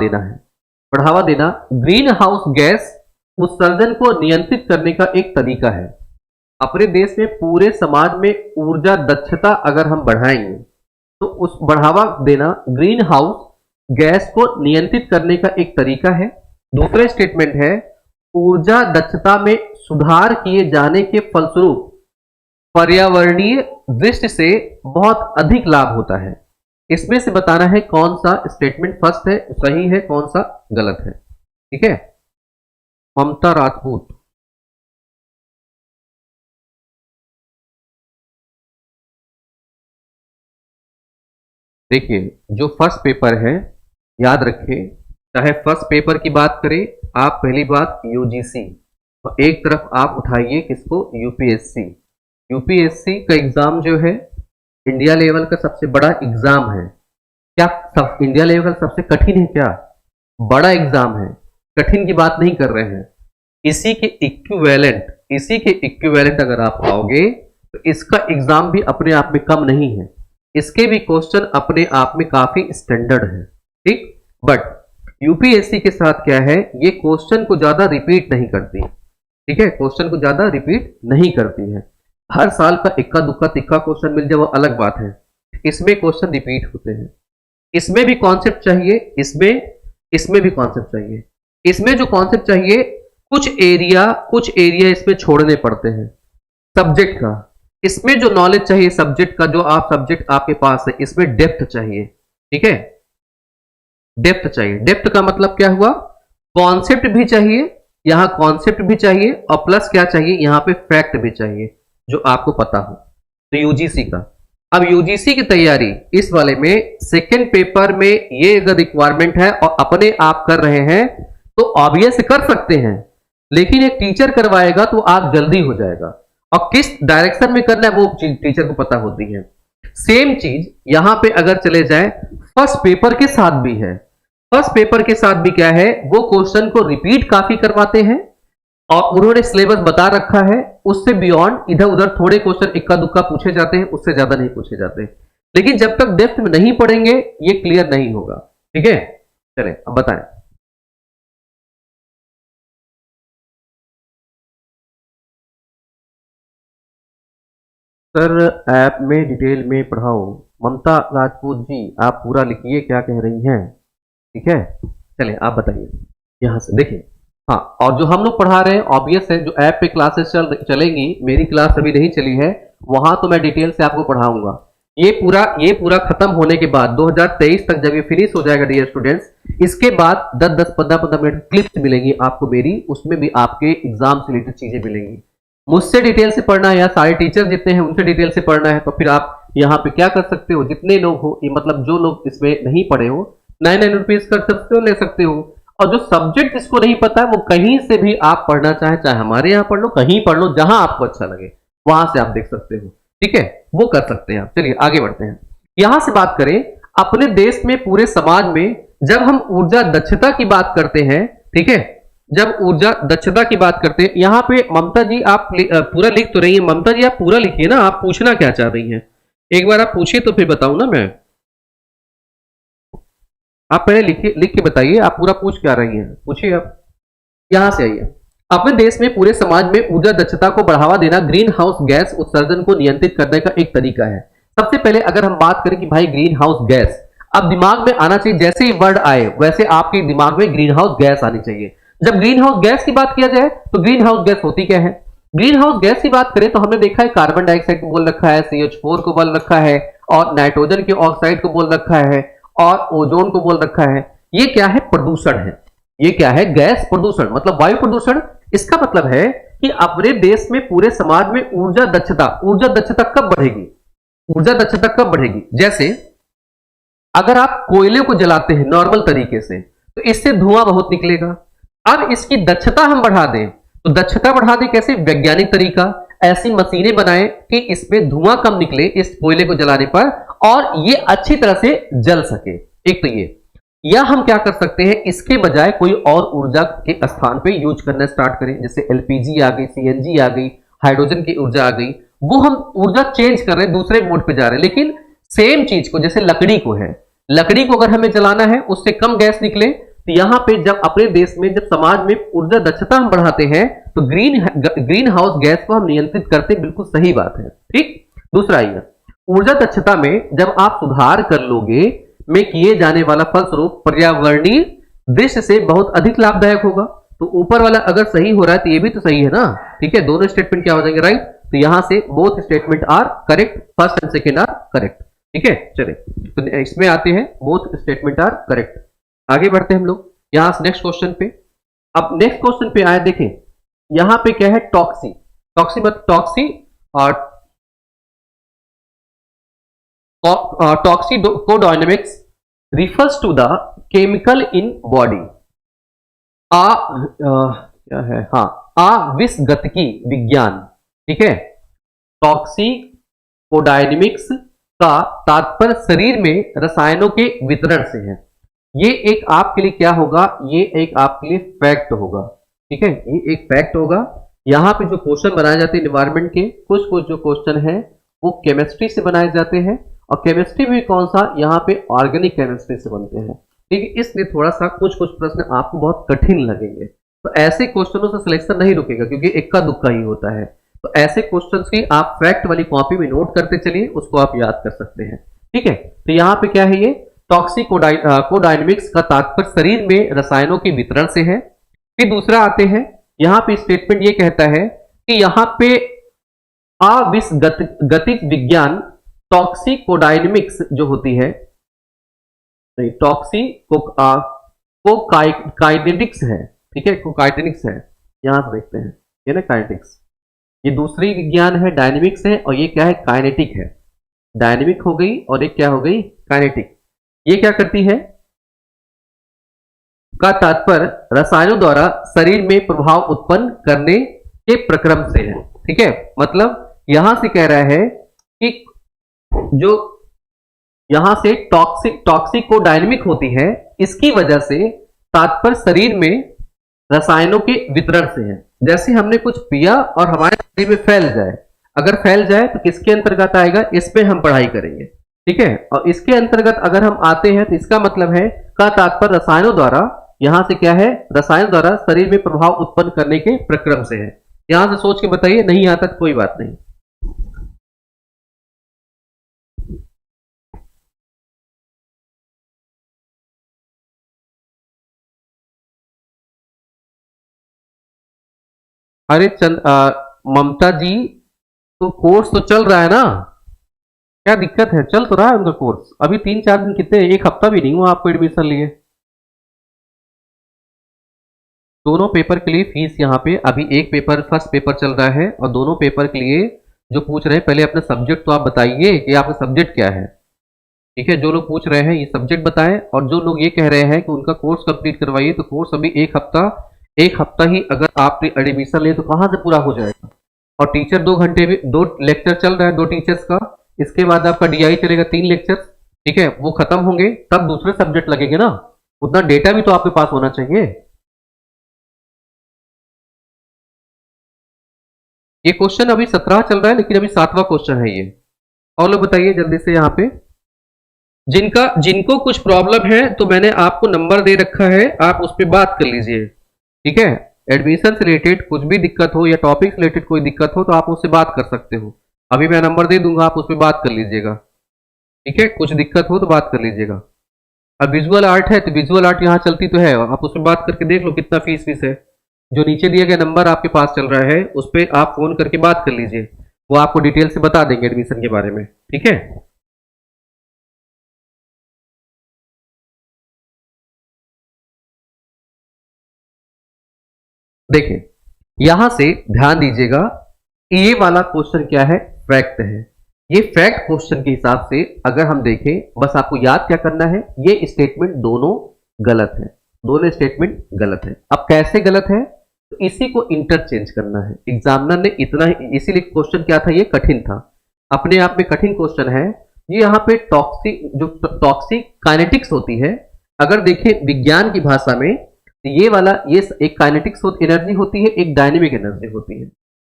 देना ग्रीन हाउस गैस उत्सर्जन को नियंत्रित करने का एक तरीका है। अपने देश में पूरे समाज में ऊर्जा दक्षता अगर हम बढ़ाएंगे तो उस बढ़ावा देना ग्रीन हाउस गैस को नियंत्रित करने का एक तरीका है। दूसरा स्टेटमेंट है, ऊर्जा दक्षता में सुधार किए जाने के फलस्वरूप पर्यावरणीय दृष्टि से बहुत अधिक लाभ होता है। इसमें से बताना है कौन सा स्टेटमेंट फर्स्ट है, सही है, कौन सा गलत है। ठीक है, ममता राजपूत। देखिए, जो फर्स्ट पेपर है, याद रखें, चाहे फर्स्ट पेपर की बात करें आप, पहली बात यूजीसी, और एक तरफ आप उठाइए किसको, यूपीएससी। यूपीएससी का एग्जाम जो है इंडिया लेवल का सबसे बड़ा एग्जाम है। क्या सब इंडिया लेवल सबसे कठिन है? क्या बड़ा एग्जाम है, कठिन की बात नहीं कर रहे हैं। इसी के इक्विवेलेंट अगर आप आओगे तो इसका एग्जाम भी अपने आप में कम नहीं है, इसके भी क्वेश्चन अपने आप में काफी स्टैंडर्ड है। ठीक, बट यूपीएससी के साथ क्या है, ये क्वेश्चन को ज्यादा रिपीट नहीं करती। ठीक है, क्वेश्चन को ज्यादा रिपीट नहीं करती है। हर साल का इक्का दुक्का तिक्का क्वेश्चन मिल जाए वो अलग बात है, इसमें क्वेश्चन रिपीट होते हैं। इसमें भी कॉन्सेप्ट चाहिए, इसमें भी कॉन्सेप्ट चाहिए। इसमें जो कॉन्सेप्ट चाहिए, कुछ एरिया इसमें छोड़ने पड़ते हैं सब्जेक्ट का। इसमें जो नॉलेज चाहिए सब्जेक्ट का, जो आप सब्जेक्ट आपके पास है, इसमें डेप्थ चाहिए। ठीक है, डेप्थ चाहिए। डेप्थ का मतलब क्या हुआ, कॉन्सेप्ट भी चाहिए, यहां कॉन्सेप्ट भी चाहिए, और प्लस क्या चाहिए, यहां पे फैक्ट भी चाहिए जो आपको पता हो। तो यूजीसी का, अब यूजीसी की तैयारी इस वाले में सेकेंड पेपर में ये अगर रिक्वायरमेंट है और अपने आप कर रहे हैं तो ऑब्वियस कर सकते हैं, लेकिन एक टीचर करवाएगा तो आप जल्दी हो जाएगा, और किस डायरेक्शन में करना है वो टीचर को पता होती है। सेम चीज यहां पे अगर चले जाए, फर्स्ट पेपर के साथ भी है। फर्स्ट पेपर के साथ भी क्या है, वो क्वेश्चन को रिपीट काफी करवाते हैं और उन्होंने सिलेबस बता रखा है, उससे बियॉन्ड इधर उधर थोड़े क्वेश्चन इक्का दुक्का पूछे जाते हैं, उससे ज्यादा नहीं पूछे जाते। लेकिन जब तक डेप्थ में नहीं पढ़ेंगे ये क्लियर नहीं होगा। ठीक है, चले अब बताएं। सर ऐप में डिटेल में पढ़ाओ। ममता राजपूत जी, आप पूरा लिखिए क्या कह रही हैं। ठीक है, चलें आप बताइए यहां से देखिए। हाँ, और जो हम लोग पढ़ा रहे हैं ऑब्वियस है, जो ऐप पे क्लासेस चलेंगी, मेरी क्लास अभी नहीं चली है, वहां तो मैं डिटेल से आपको पढ़ाऊंगा। ये पूरा खत्म होने के बाद 2023 तक जब ये फिनिश हो जाएगा डियर स्टूडेंट्स, इसके बाद 10-10, 15-15 मिनट क्लिप्स मिलेंगी आपको मेरी, उसमें भी आपके एग्जाम से रिलेटेड चीजें मिलेंगी। मुझसे डिटेल से पढ़ना है या सारे टीचर जितने हैं उनसे डिटेल से पढ़ना है, तो फिर आप यहाँ पे क्या कर सकते हो, जितने लोग हो, मतलब जो लोग इसमें नहीं पढ़े हो, 9 रुपीज कर सकते हो, ले सकते हो। और जो सब्जेक्ट जिसको नहीं पता है वो कहीं से भी आप पढ़ना चाहे हमारे यहाँ पढ़ लो, कहीं पढ़ लो, जहां आपको अच्छा लगे वहां से आप देख सकते हो। ठीक है, वो कर सकते हैं आप। चलिए आगे बढ़ते हैं। यहां से बात करें अपने देश में, पूरे समाज में, जब हम ऊर्जा दक्षता की बात करते हैं, ठीक है, जब ऊर्जा दक्षता की बात करते हैं, यहां पे ममता जी आप पूरा लिख तो रही है। ममता जी आप पूरा लिखिए ना, आप पूछना क्या चाह रही हैं, एक बार आप पूछिए तो फिर बताऊं ना मैं। आप पहले लिखिए, लिख के बताइए आप पूरा पूछ क्या रही हैं, पूछिए आप। यहां से आइए। अपने देश में, पूरे समाज में ऊर्जा दक्षता को बढ़ावा देना ग्रीन हाउस गैस उत्सर्जन को नियंत्रित करने का एक तरीका है। सबसे पहले अगर हम बात करें कि भाई ग्रीन हाउस गैस, अब दिमाग में आना चाहिए, जैसे ही वर्ड आए वैसे आपके दिमाग में ग्रीन हाउस गैस आनी चाहिए। जब ग्रीन हाउस गैस की बात किया जाए तो ग्रीन हाउस गैस होती क्या है। ग्रीन हाउस गैस की बात करें तो हमने देखा है कार्बन डाइऑक्साइड को बोल रखा है, CH4 को बोल रखा है, और नाइट्रोजन के ऑक्साइड को बोल रखा है, और ओजोन को बोल रखा है। ये क्या है, प्रदूषण है। ये क्या है, गैस प्रदूषण, मतलब वायु प्रदूषण। इसका मतलब है कि अपने देश में, पूरे समाज में ऊर्जा दक्षता कब बढ़ेगी, ऊर्जा दक्षता कब बढ़ेगी। जैसे अगर आप कोयले को जलाते हैं नॉर्मल तरीके से तो इससे धुआं बहुत निकलेगा। अब इसकी दक्षता हम बढ़ा दें, तो दक्षता बढ़ा दें कैसे, वैज्ञानिक तरीका, ऐसी मशीनें बनाएं कि इसमें धुआं कम निकले इस कोयले को जलाने पर, और ये अच्छी तरह से जल सके। एक तो ये, या हम क्या कर सकते हैं, इसके बजाय कोई और ऊर्जा के स्थान पे यूज करना स्टार्ट करें, जैसे LPG आ गई, CNG आ गई, हाइड्रोजन की ऊर्जा आ गई, वो हम ऊर्जा चेंज कर रहे हैं, दूसरे मोड पे जा रहे हैं। लेकिन सेम चीज को, जैसे लकड़ी को है, लकड़ी को अगर हमें जलाना है उससे कम गैस निकले, तो यहां पे जब अपने देश में, जब समाज में ऊर्जा दक्षता हम बढ़ाते हैं तो ग्रीन हाउस गैस को हम नियंत्रित करते, बिल्कुल सही बात है। ठीक, दूसरा ये, ऊर्जा दक्षता में जब आप सुधार कर लोगे में किए जाने वाला फलस्वरूप पर्यावरणीय दृष्टि से बहुत अधिक लाभदायक होगा। तो ऊपर वाला अगर सही हो रहा है तो ये भी तो सही है ना। ठीक है, दोनों स्टेटमेंट क्या हो जाएंगे, राइट। तो यहां से both statement are correct, first and second are correct. ठीक है, चले तो इसमें आते हैं, बोथ स्टेटमेंट आर करेक्ट। आगे बढ़ते हैं हम लोग यहां से नेक्स्ट क्वेश्चन पे। अब नेक्स्ट क्वेश्चन पे आए, देखें यहां पे क्या है, टॉक्सी। टॉक्सी मतलब टॉक्सी और टॉक्सिकोडायनेमिक्स refers to the chemical in body। क्या है, हाँ, आविष्गतिकी विज्ञान। ठीक है, टॉक्सिकोडायनेमिक्स का तात्पर्य शरीर में रसायनों के वितरण से है। ये एक आपके लिए क्या होगा, ये एक आपके लिए फैक्ट होगा। ठीक है, ये एक फैक्ट होगा। यहाँ पे जो क्वेश्चन बनाए जाते हैं एनवायरमेंट के, कुछ कुछ जो क्वेश्चन है वो केमिस्ट्री से बनाए जाते हैं, और केमिस्ट्री भी कौन सा, यहाँ पे ऑर्गेनिक केमिस्ट्री से बनते हैं। ठीक है, इसलिए थोड़ा सा कुछ कुछ प्रश्न आपको बहुत कठिन लगेंगे, तो ऐसे क्वेश्चनों से सिलेक्शन नहीं रुकेगा, क्योंकि इक्का दुक्का ही होता है। तो ऐसे क्वेश्चंस की आप फैक्ट वाली कॉपी में नोट करते चलिए, उसको आप याद कर सकते हैं। ठीक है, तो यहाँ पे क्या है, ये कोडायनेमिक्स का तात्पर्य शरीर में रसायनों के वितरण से है। फिर दूसरा आते हैं, यहां पे स्टेटमेंट ये कहता है कि यहां पे गतिज विज्ञान टॉक्सिकोडायनेमिक्स जो होती है, काइनेटिक्स है, ठीक है, काइनेटिक्स है, यहां से देखते हैं ये ना काइनेटिक्स, ये दूसरी विज्ञान है, डायनेमिक्स है, और ये क्या है, काइनेटिक है। डायनेमिक हो गई और एक क्या हो गई, काइनेटिक। ये क्या करती है, का तात्पर्य रसायनों द्वारा शरीर में प्रभाव उत्पन्न करने के प्रक्रम से है, ठीक है। मतलब यहां से कह रहा है कि जो यहां से टॉक्सिकोडायनेमिक होती है, इसकी वजह से तात्पर्य शरीर में रसायनों के वितरण से है। जैसे हमने कुछ पिया और हमारे शरीर में फैल जाए, अगर फैल जाए तो किसके अंतर्गत आएगा, इस पे हम पढ़ाई करेंगे, ठीक है। और इसके अंतर्गत अगर हम आते हैं तो इसका मतलब है का तात्पर्य रसायनों द्वारा, यहां से क्या है, रसायन द्वारा शरीर में प्रभाव उत्पन्न करने के प्रक्रम से है। यहां से सोच के बताइए, नहीं आता तो कोई बात नहीं। अरे ममता जी, तो कोर्स तो चल रहा है ना, क्या दिक्कत है, चल तो रहा है उनका कोर्स। अभी 3-4 दिन, कितने, एक हफ्ता भी नहीं हुआ आपको एडमिशन लिए। दोनों पेपर के लिए फीस यहाँ पे अभी एक पेपर, फर्स्ट पेपर चल रहा है, और दोनों पेपर के लिए जो पूछ रहे हैं, पहले अपना सब्जेक्ट तो आप बताइए कि आपका सब्जेक्ट क्या है, ठीक है। जो लोग पूछ रहे हैं ये सब्जेक्ट बताएं, और जो लोग ये कह रहे हैं कि उनका कोर्स कंप्लीट करवाइए, तो कोर्स अभी एक हफ्ता ही अगर आप एडमिशन ले तो कहाँ से पूरा हो जाएगा। और टीचर 2 घंटे में 2 लेक्चर चल रहा है 2 टीचर्स का, इसके बाद आपका डीआई चलेगा 3 लेक्चर, ठीक है। वो खत्म होंगे तब दूसरे सब्जेक्ट लगेंगे ना, उतना डेटा भी तो आपके पास होना चाहिए। ये क्वेश्चन अभी 17 चल रहा है, लेकिन अभी 7वां क्वेश्चन है ये। और लोग बताइए जल्दी से, यहाँ पे जिनको कुछ प्रॉब्लम है तो मैंने आपको नंबर दे रखा है, आप उस पर बात कर लीजिए, ठीक है। एडमिशन से रिलेटेड कुछ भी दिक्कत हो या टॉपिक से रिलेटेड कोई दिक्कत हो तो आप उससे बात कर सकते हो। अभी मैं नंबर दे दूंगा, आप उस पर बात कर लीजिएगा, ठीक है। कुछ दिक्कत हो तो बात कर लीजिएगा। अब विजुअल आर्ट है तो विजुअल आर्ट यहाँ चलती तो है, आप उसमें बात करके देख लो कितना फीस है। जो नीचे दिया गया नंबर आपके पास चल रहा है, उस पर आप फोन करके बात कर लीजिए, वो आपको डिटेल से बता देंगे एडमिशन के बारे में, ठीक है। देखिए यहां से ध्यान दीजिएगा, ये वाला क्वेश्चन क्या है, फैक्ट है। ये फैक्ट क्वेश्चन के हिसाब से अगर हम देखें, बस आपको याद क्या करना है, ये स्टेटमेंट दोनों गलत है, दोनों स्टेटमेंट गलत है। अब कैसे गलत है, तो इसी को इंटरचेंज करना है। एग्जामिनर ने इतना ही, इसीलिए क्वेश्चन क्या था, ये कठिन था, अपने आप में कठिन क्वेश्चन है। ये यहाँ पे टॉक्सिक काइनेटिक्स होती है, अगर देखें विज्ञान की भाषा में, ये वाला ये एक काइनेटिक्स एनर्जी होती है, एक डायनेमिक एनर्जी होती है,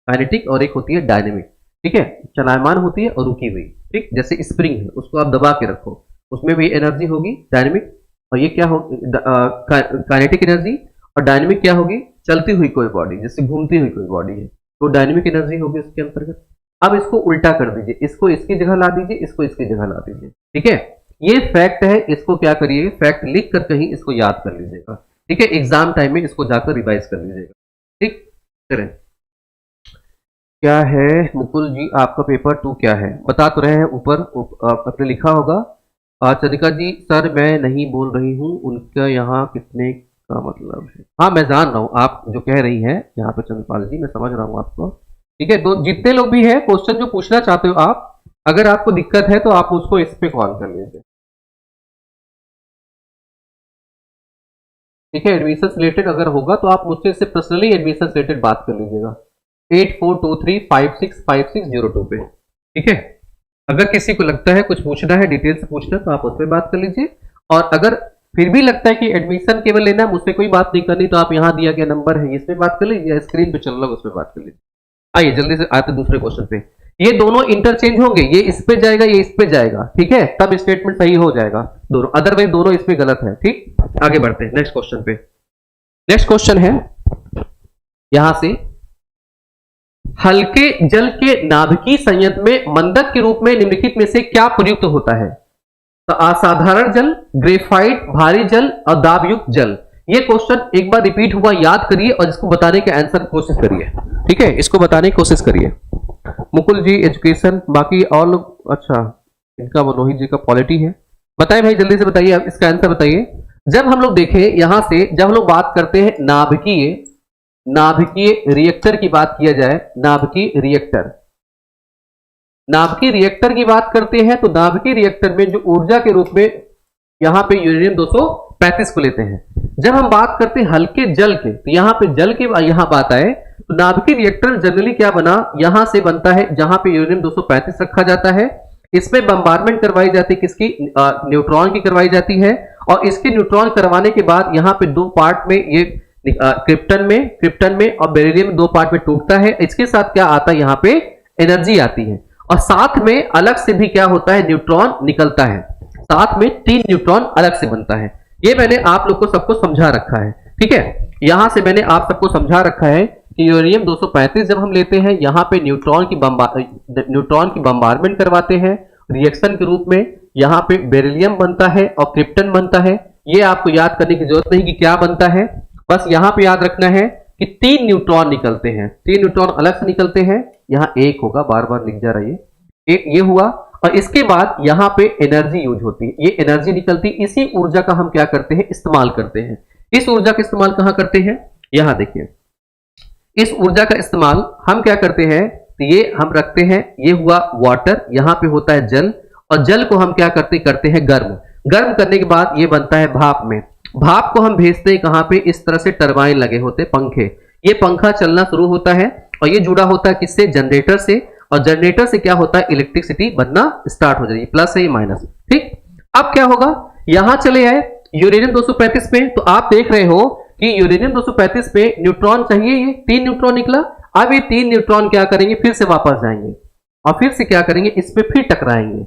काइनेटिक और एक होती है डायनेमिक, ठीक है। चलायमान होती है और रुकी हुई, ठीक। जैसे स्प्रिंग है, उसको आप दबा के रखो, उसमें भी एनर्जी होगी डायनेमिक, और ये क्या होगी, काइनेटिक एनर्जी। और डायनेमिक क्या होगी, चलती हुई कोई बॉडी, जैसे घूमती हुई कोई बॉडी है, तो डायनेमिक एनर्जी होगी उसके अंतर्गत। अब इसको उल्टा कर दीजिए, इसको इसकी जगह ला दीजिए, इसको इसकी जगह ला दीजिए, ठीक है। ये फैक्ट है, इसको क्या करिए, फैक्ट लिख कर कहीं इसको याद कर लीजिएगा, ठीक है। एग्जाम टाइम में इसको जाकर रिवाइज कर लीजिएगा, ठीक। चलें, क्या है मुकुल जी, आपका पेपर 2 क्या है, बता तो रहे हैं, ऊपर अपने लिखा होगा। चंद्रिका जी, सर मैं नहीं बोल रही हूँ, उनका यहाँ कितने का मतलब है। हाँ मैं जान रहा हूँ आप जो कह रही हैं यहाँ पे चंद्रपाल जी, मैं समझ रहा हूँ आपको, ठीक है। तो जितने लोग भी हैं क्वेश्चन जो पूछना चाहते हो आप, अगर आपको दिक्कत है तो आप उसको इस पे कॉल कर लीजिए, ठीक है। एडमिशन रिलेटेड अगर होगा तो आप मुझसे से पर्सनली एडमिशन रिलेटेड बात कर लीजिएगा, 8423565602 पे, ठीक है। अगर किसी को लगता है कुछ पूछना है, डिटेल से पूछना है, तो आप उस पर बात कर लीजिए। और अगर फिर भी लगता है कि एडमिशन केवल लेना है, मुझसे कोई बात नहीं करनी, तो आप यहाँ दिया गया नंबर है इसमें बात कर लीजिए, स्क्रीन पे चल रहा है उस पर बात कर लीजिए। आइए जल्दी से आते दूसरे क्वेश्चन पे। ये दोनों इंटरचेंज होंगे, ये इस पे जाएगा, ये इस पे जाएगा, ठीक है, तब स्टेटमेंट सही हो जाएगा दोनों, अदरवाइज दोनों इसमें गलत है, ठीक। आगे बढ़ते हैं नेक्स्ट क्वेश्चन पे। नेक्स्ट क्वेश्चन है यहां से, हल्के जल के नाभिकीय संयंत्र में मंदक के रूप में निम्नलिखित में से क्या प्रयुक्त होता है। तो असाधारण जल, ग्रेफाइट, भारी जल और दाबयुक्त जल। ये क्वेश्चन एक बार रिपीट हुआ, याद करिए और इसको बताने के आंसर की कोशिश करिए। ठीक है, इसको बताने की कोशिश करिए। मुकुल जी एजुकेशन, बाकी और लोग, अच्छा इनका मनोहित जी का पॉलिटी है। बताएं भाई, जल्दी से बताइए, आप इसका आंसर बताइए। जब हम लोग देखें यहां से, जब हम लोग बात करते हैं नाभिकीय रिएक्टर की बात किया जाए, नाभिकीय रिएक्टर की बात करते हैं, तो नाभिकीय रिएक्टर में जो ऊर्जा के रूप में यहां पे यूरेनियम 235 को लेते हैं। जब हम बात करते हैं हल्के जल के, तो यहां पे जल के यहां बात आए तो नाभिकीय रिएक्टर जनरली क्या बना, यहां से बनता है जहां पे यूरेनियम 235 रखा जाता है। इसमें बम्बारमेंट करवाई जाती है, किसकी, न्यूट्रॉन की करवाई जाती है। और इसके न्यूट्रॉन करवाने के बाद यहां पे दो पार्ट में, ये क्रिप्टन में और बेरिलियम दो पार्ट में टूटता है। इसके साथ क्या आता है, यहां पे एनर्जी आती है और साथ में अलग से भी क्या होता है, न्यूट्रॉन निकलता है। साथ में 3 न्यूट्रॉन अलग से बनता है। ये मैंने आप लोग को सबको समझा रखा है। ठीक है, यहां से मैंने आप सबको समझा रखा है कि यूरेनियम 235 जब हम लेते हैं, यहां पे न्यूट्रॉन की बम्बारमेंट करवाते हैं रिएक्शन के रूप में। यहां पे बेरिलियम बनता है और क्रिप्टन बनता है। ये आपको याद करने की जरूरत नहीं कि क्या बनता है, बस यहां पे याद रखना है कि 3 न्यूट्रॉन निकलते हैं। 3 न्यूट्रॉन अलग से निकलते हैं। यहां एक होगा, बार बार लिख जा रहा है, एक ये हुआ। और इसके बाद यहां पे एनर्जी यूज होती है, ये एनर्जी निकलती है। इसी ऊर्जा का हम क्या करते हैं, इस्तेमाल करते हैं। इस ऊर्जा का इस्तेमाल कहां करते हैं, यहां देखिए, इस ऊर्जा का इस्तेमाल हम क्या करते हैं, तो ये हम रखते हैं, ये हुआ वाटर, यहां पे होता है जल, और जल को हम क्या करते हैं गर्म करने के बाद ये बनता है भाप में। भाप को हम भेजते हैं कहां पे, इस तरह से टरबाइन लगे होते हैं, पंखे। ये पंखा चलना शुरू होता है और ये जुड़ा होता है किससे, जनरेटर से। और जनरेटर से क्या होता है, इलेक्ट्रिसिटी बनना स्टार्ट हो जाएगी, प्लस है ये माइनस। ठीक, अब क्या होगा, यहां चले आए यूरेनियम 235 पे, तो आप देख रहे हो कि यूरेनियम 235 पे न्यूट्रॉन चाहिए, ये 3 न्यूट्रॉन निकला। अब ये 3 न्यूट्रॉन क्या करेंगे, फिर से वापस जाएंगे और फिर से क्या करेंगे, इस पे फिर टकराएंगे।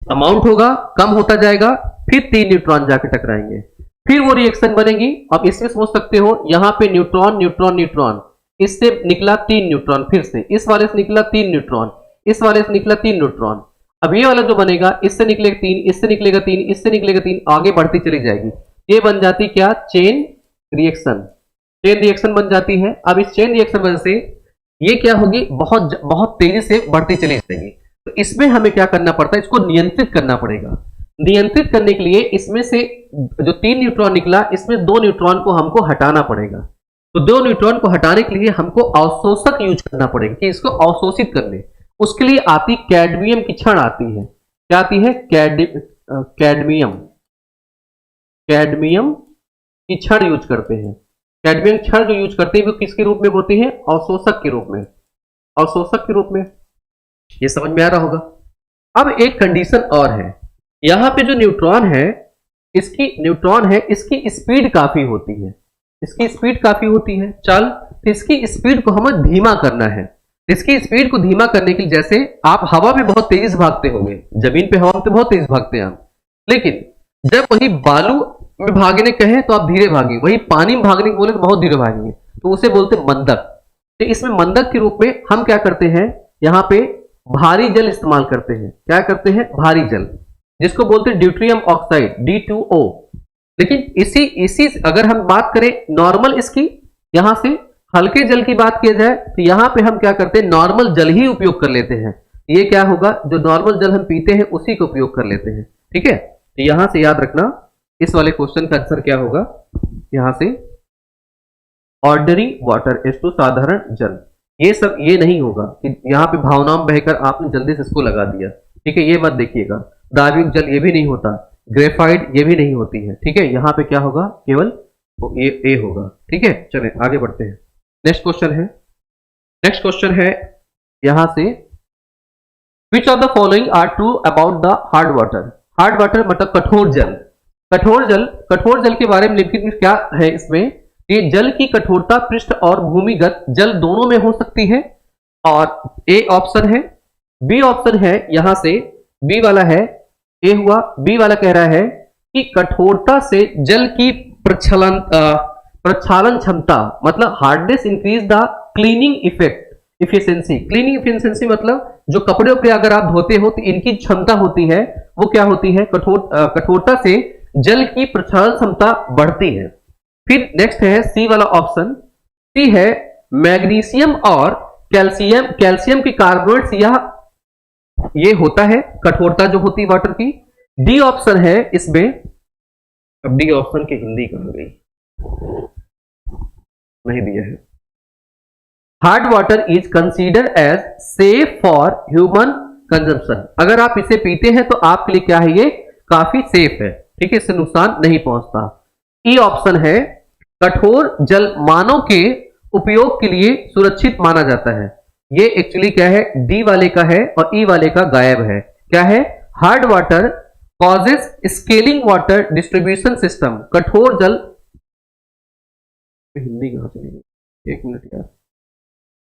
अमाउंट होगा, कम होता जाएगा, फिर 3 न्यूट्रॉन जाके टकराएंगे, फिर वो रिएक्शन बनेगी। अब इसमें सोच सकते हो, यहां पे न्यूट्रॉन न्यूट्रॉन न्यूट्रॉन, इससे निकला 3 न्यूट्रॉन, फिर से इस वाले से निकला 3 न्यूट्रॉन, इस वाले से निकला 3 न्यूट्रॉन। अब ये वाला जो बनेगा, इससे निकलेगा 3, इससे निकलेगा 3, इससे निकलेगा 3, आगे बढ़ती चली जाएगी। ये बन जाती क्या, चेन रिएक्शन बन जाती है। अब इस चेन रिएक्शन वजह से ये क्या होगी, बहुत तेजी से बढ़ती चली जाएगी। तो इसमें हमें क्या करना पड़ता है, इसको नियंत्रित करना पड़ेगा। नियंत्रित करने के लिए इसमें से जो 3 न्यूट्रॉन निकला, इसमें 2 न्यूट्रॉन को हमको हटाना पड़ेगा। तो 2 न्यूट्रॉन को हटाने के लिए हमको अवशोषक यूज करना पड़ेगा कि इसको अवशोषित कर ले। उसके लिए आती कैडमियम की छड़ आती है, क्या आती है, कैडमियम की छड़ यूज करते हैं। कैडमियम छड़ जो यूज करते हैं वो किसके रूप में होती है, अवशोषक के रूप में, अवशोषक के रूप में। ये समझ में आ रहा होगा। अब एक कंडीशन और है, यहां पे जो न्यूट्रॉन है, इसकी स्पीड काफी होती है, इसकी स्पीड काफी होती है। चल, तो इसकी स्पीड को हमें धीमा करना है। इसकी स्पीड को धीमा करने के लिए, जैसे आप हवा में बहुत तेज भागते होंगे, जमीन पे हवा में तो बहुत तेज भागते हैं आप, लेकिन जब वही बालू में भागने कहें तो आप धीरे भागे, वही पानी में भागने को बोले तो बहुत धीरे भागेंगे, तो उसे बोलते हैं मंदक। तो इसमें मंदक के रूप में हम क्या करते हैं, यहां पे भारी जल इस्तेमाल करते हैं। क्या करते हैं, भारी जल, जिसको बोलते हैं ड्यूटेरियम ऑक्साइड, D2O। लेकिन इसी अगर हम बात करें नॉर्मल इसकी, यहां से हल्के जल की बात किया जाए, तो यहां पे हम क्या करते हैं, नॉर्मल जल ही उपयोग कर लेते हैं। ये क्या होगा, जो नॉर्मल जल हम पीते हैं उसी को उपयोग कर लेते हैं। ठीक है, तो यहां से याद रखना, इस वाले क्वेश्चन का आंसर क्या होगा, यहां से ऑर्डिनरी वाटर इज टू साधारण जल। ये सब ये नहीं होगा कि यहां पे भावनाओं में बहकर आपने जल्दी से इसको लगा दिया। ठीक है, ये मत देखिएगा। दार्विक जल ये भी नहीं होता, ग्रेफाइट ये भी नहीं होती है। ठीक है, यहां पे क्या होगा, केवल ए होगा। ठीक है, चलें आगे बढ़ते हैं। नेक्स्ट क्वेश्चन है यहां से, which of the following are true about the hard water. Hard water मतलब कठोर जल। कठोर जल के बारे में लिखित क्या है इसमें, ये जल की कठोरता पृष्ठ और भूमिगत जल दोनों में हो सकती है। और ए ऑप्शन है, बी ऑप्शन है, यहां से बी वाला है, ए हुआ, बी वाला कह रहा है कि कठोरता से जल की प्रक्षालन क्षमता, मतलब hardness increase the cleaning effect. Efficiency, cleaning efficiency मतलब जो कपड़ों पे अगर आप धोते हो तो इनकी क्षमता होती है, वो क्या होती है, कठोरता से जल की प्रक्षालन क्षमता बढ़ती है। फिर नेक्स्ट है सी वाला ऑप्शन, सी है मैग्नीशियम और कैल्शियम की कार्बोनेट्स, ये होता है कठोरता जो होती है वाटर की। डी ऑप्शन है इसमें, अब डी ऑप्शन की हिंदी कहां गई, नहीं दिया है। Hard water is consider as safe for human consumption, अगर आप इसे पीते हैं तो आपके लिए क्या है, ये काफी सेफ है, ठीक है, इससे नुकसान नहीं पहुंचता। ई ऑप्शन है कठोर जल मानव के उपयोग के लिए सुरक्षित माना जाता है, ये एक्चुअली क्या है, डी वाले का है और ई वाले का गायब है। क्या है, hard water causes scaling water distribution system, कठोर जल, हिंदी कहां चली गई, एक मिनट यार,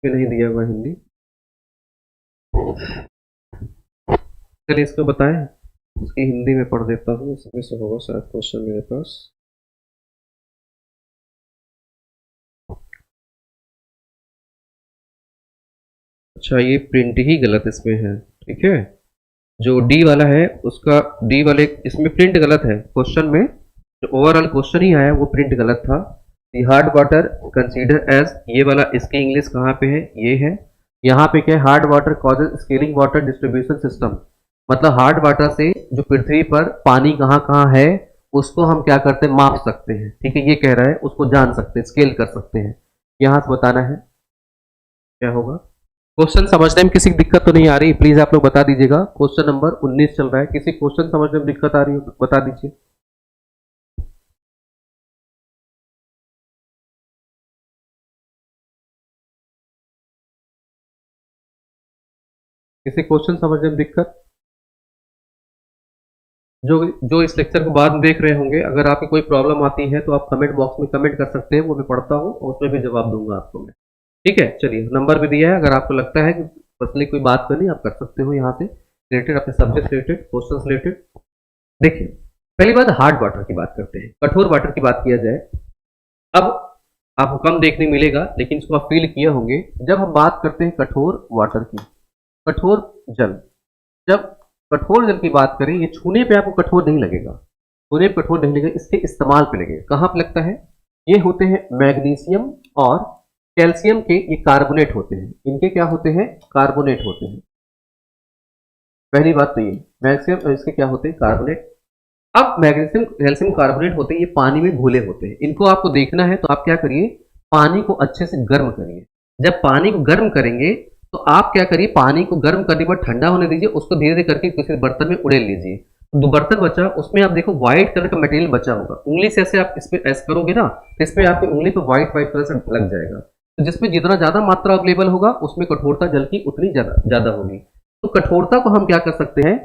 नहीं दिया हुआ हिंदी, चलिए इसको बताएं, इसकी हिंदी में पढ़ देता हूँ, इसमें से होगा शायद क्वेश्चन मेरे पास। अच्छा, ये प्रिंट ही गलत इसमें है, ठीक है, जो डी वाला है उसका, डी वाले इसमें प्रिंट गलत है, क्वेश्चन में जो ओवरऑल क्वेश्चन ही आया वो प्रिंट गलत था। हार्ड वाटर कंसीडर एज, ये वाला इसकी इंग्लिश कहाँ पे है, ये है, यहाँ पे क्या है, hard water causes scaling water distribution system, मतलब हार्ड वाटर से जो पृथ्वी पर पानी कहाँ कहाँ है उसको हम क्या करते हैं, माप सकते हैं, ठीक है, ये कह रहा है, उसको जान सकते हैं, स्केल कर सकते हैं, यहाँ से बताना है क्या होगा। क्वेश्चन समझने में किसी की दिक्कत तो नहीं आ रही, प्लीज आप लोग बता दीजिएगा। क्वेश्चन नंबर 19 चल रहा है, किसी क्वेश्चन समझने में दिक्कत आ रही हो बता दीजिए। किसी क्वेश्चन समझने में दिक्कत, जो इस लेक्चर को बाद में देख रहे होंगे, अगर आपकी कोई प्रॉब्लम आती है तो आप कमेंट बॉक्स में कमेंट कर सकते हैं, वो मैं पढ़ता हूँ और उसमें भी जवाब दूंगा आपको मैं, ठीक है। चलिए, नंबर भी दिया है, अगर आपको लगता है कि पर्सनली कोई बात करनी आप कर सकते हो यहाँ से, रिलेटेड अपने सब्जेक्ट रिलेटेड, क्वेश्चन रिलेटेड। देखिए, पहली बात हार्ड वाटर की बात करते हैं, कठोर वाटर की बात किया जाए। अब आपको कम देखने मिलेगा लेकिन इसको आप फील किए होंगे, जब हम बात करते हैं कठोर वाटर की, कठोर जल, जब कठोर जल की बात करें, ये छूने पे आपको कठोर नहीं लगेगा, छूने पे कठोर नहीं लगेगा, इसके इस्तेमाल पे लगेगा। कहाँ पे लगता है, ये होते हैं मैग्नीशियम और कैल्शियम के, ये कार्बोनेट होते हैं, इनके क्या होते हैं, कार्बोनेट होते हैं। पहली बात तो ये मैग्नीशियम और इसके क्या होते हैं, कार्बोनेट। अब मैग्नीशियम कैल्शियम कार्बोनेट होते हैं, ये पानी में घुले होते हैं, इनको आपको देखना है तो आप क्या करिए, पानी को अच्छे से गर्म करिए। जब पानी को गर्म करेंगे तो आप क्या करिए, पानी को गर्म करने के बाद ठंडा होने दीजिए, उसको धीरे धीरे करके किसी बर्तन में उड़ेल लीजिए। तो बर्तन बचा, उसमें आप देखो व्हाइट कलर का मटेरियल बचा होगा, उंगली से ऐसे आप इस पे ऐसे करोगे ना तो इसमें आपकी उंगली पे व्हाइट कलर से लग जाएगा। तो जिसमें जितना ज्यादा मात्रा अवेलेबल होगा उसमें कठोरता जल की उतनी ज्यादा होगी। तो कठोरता को हम क्या कर सकते हैं,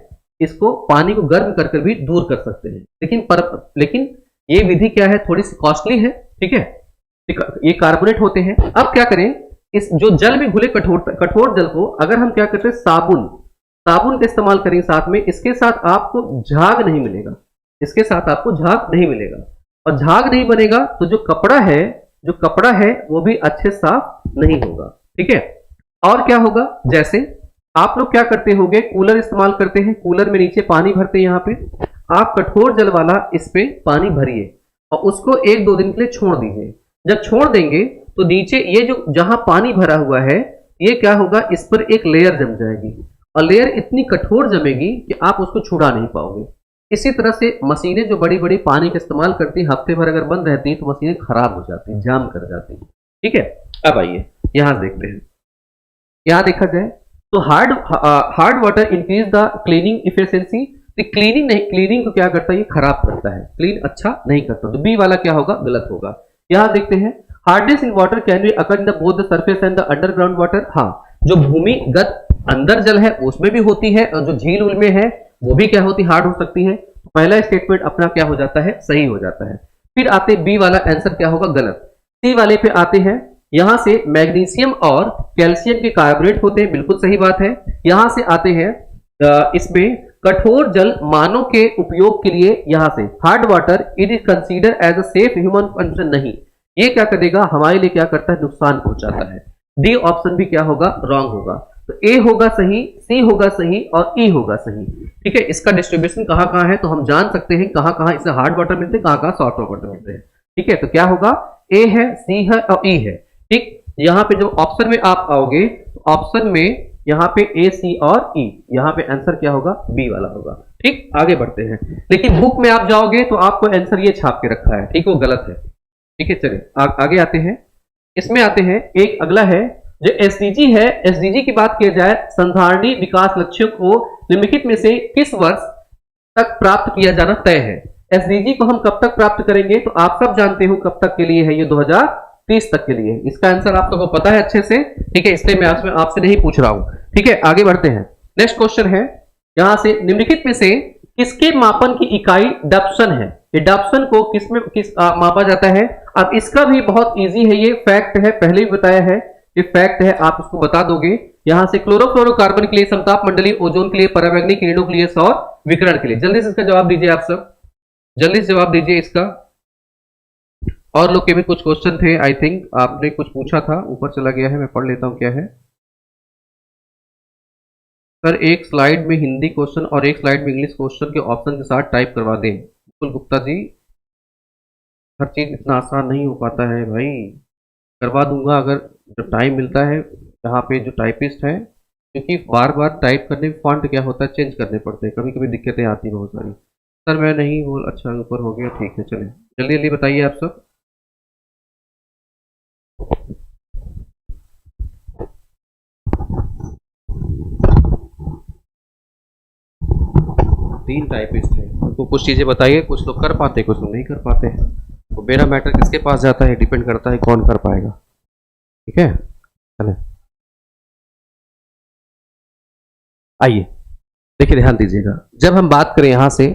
इसको पानी को गर्म करके भी दूर कर सकते हैं, लेकिन ये विधि क्या है, थोड़ी सी कॉस्टली है, ठीक है, ये कार्बोनेट होते हैं। अब क्या करें, इस जो जल में घुले कठोर जल को अगर हम क्या करते हैं, साबुन का इस्तेमाल करेंगे साथ में, इसके साथ आपको झाग नहीं मिलेगा, इसके साथ आपको झाग नहीं मिलेगा, और झाग नहीं बनेगा तो जो कपड़ा है वो भी अच्छे साफ नहीं होगा, ठीक है। और क्या होगा, जैसे आप लोग क्या करते होंगे, कूलर इस्तेमाल करते हैं, कूलर में नीचे पानी भरते हैं, यहाँ पे आप कठोर जल वाला इस पे पानी भरिए और उसको 1-2 दिन के लिए छोड़ दीजिए। जब छोड़ देंगे तो नीचे ये जो जहां पानी भरा हुआ है, ये क्या होगा, इस पर एक लेयर जम जाएगी और लेयर इतनी कठोर जमेगी कि आप उसको छुड़ा नहीं पाओगे। इसी तरह से मशीनें जो बड़ी बड़ी पानी का इस्तेमाल करती हैं, हफ्ते भर अगर बंद रहती हैं तो मशीनें खराब हो जाती हैं, जाम कर जाती हैं, ठीक है। अब आइए यहां देखते हैं, यहां देखा जाए तो hard water increase the cleaning efficiency. Cleaning को क्या करता है, ये खराब करता है, क्लीन अच्छा नहीं करता, तो बी वाला क्या होगा, गलत होगा। यहां देखते हैं, hardness in water can be occur in the both the surface and the underground water. हाँ, जो भूमिगत अंदर जल है उसमें भी होती है और जो झील उल में है वो भी क्या होती है, हार्ड हो सकती है। तो पहला स्टेटमेंट अपना क्या हो जाता है, सही हो जाता है। फिर आते बी वाला आंसर क्या होगा, गलत। सी वाले पे आते हैं, यहां से मैग्नीशियम और कैल्शियम के कार्बोनेट होते हैं, बिल्कुल सही बात है। यहां से आते हैं इसमें कठोर जल मानव के उपयोग के लिए, यहां से hard water it is consider as a safe human consumption, नहीं, ये क्या करेगा, हमारे लिए क्या करता है, नुकसान पहुंचाता है। डी ऑप्शन भी क्या होगा, रॉन्ग होगा। तो ए होगा सही, सी होगा सही और ई होगा सही। ठीक है, इसका डिस्ट्रीब्यूशन कहां कहां है तो हम जान सकते हैं कहां कहां इसे हार्ड वाटर मिलते हैं, कहां कहां सॉफ्ट वाटर मिलते हैं। ठीक है, तो क्या होगा, ए है, सी है और ई है। ठीक, यहां पे जब ऑप्शन में आप आओगे तो ऑप्शन में यहाँ पे ए, सी और ई, यहाँ पे आंसर क्या होगा, बी वाला होगा। ठीक, आगे बढ़ते हैं। लेकिन बुक में आप जाओगे तो आपको आंसर ये छाप के रखा है, ठीक, वो गलत है। ठीक है, चलिए आगे आते हैं। इसमें आते हैं, एक अगला है जो एसडीजी है। एसडीजी की बात की जाए, संधारणीय विकास लक्ष्यों को निम्नलिखित में से किस वर्ष तक प्राप्त किया जाना तय है। एसडीजी को हम कब तक प्राप्त करेंगे तो आप सब जानते हो कब तक के लिए है, ये 2030 तक के लिए। इसका आंसर आप सबको पता है अच्छे से। ठीक है, इसलिए मैं आपसे नहीं पूछ रहा हूं। ठीक है, आगे बढ़ते हैं। नेक्स्ट क्वेश्चन है, यहां से निम्नलिखित में से किसके मापन की इकाई डाप्सन है। ये डाप्सन को किस मापा जाता है। अब इसका भी बहुत इजी है, ये फैक्ट है, पहले भी बताया है, ये फैक्ट है, आप इसको बता दोगे। यहां से क्लोरोफ्लोरोकार्बन के लिए, समताप मंडली, ओजोन के लिए, परावैंगनिक किरणों के लिए, सौर विकिरण के लिए। जल्दी से इसका जवाब दीजिए, आप सब जल्दी से जवाब दीजिए इसका। और लोग के भी कुछ क्वेश्चन थे, आई थिंक आपने कुछ पूछा था, ऊपर चला गया है, मैं पढ़ लेता हूं क्या है। सर एक स्लाइड में हिंदी क्वेश्चन और एक स्लाइड में इंग्लिश क्वेश्चन के ऑप्शन के साथ टाइप करवा दें। मुकुल गुप्ता जी, हर चीज इतना आसान नहीं हो पाता है भाई, करवा दूंगा अगर जब टाइम मिलता है। यहाँ पे जो टाइपिस्ट है, क्योंकि बार बार टाइप करने में फॉन्ट क्या होता है, चेंज करने पड़ते हैं, कभी कभी दिक्कतें आती हैं बहुत सारी। सर मैं नहीं बोल, अच्छा ऊपर हो गया, ठीक है, चले जल्दी जल्दी बताइए आप सब। तीन टाइपिस्ट हैं, उनको कुछ चीज़ें बताइए, कुछ लोग कर पाते हैं, कुछ लोग नहीं कर पाते हैं। तो मेरा मैटर किसके पास जाता है, डिपेंड करता है कौन कर पाएगा। ठीक है, चले आइए, देखिए ध्यान दीजिएगा। जब हम बात करें यहाँ से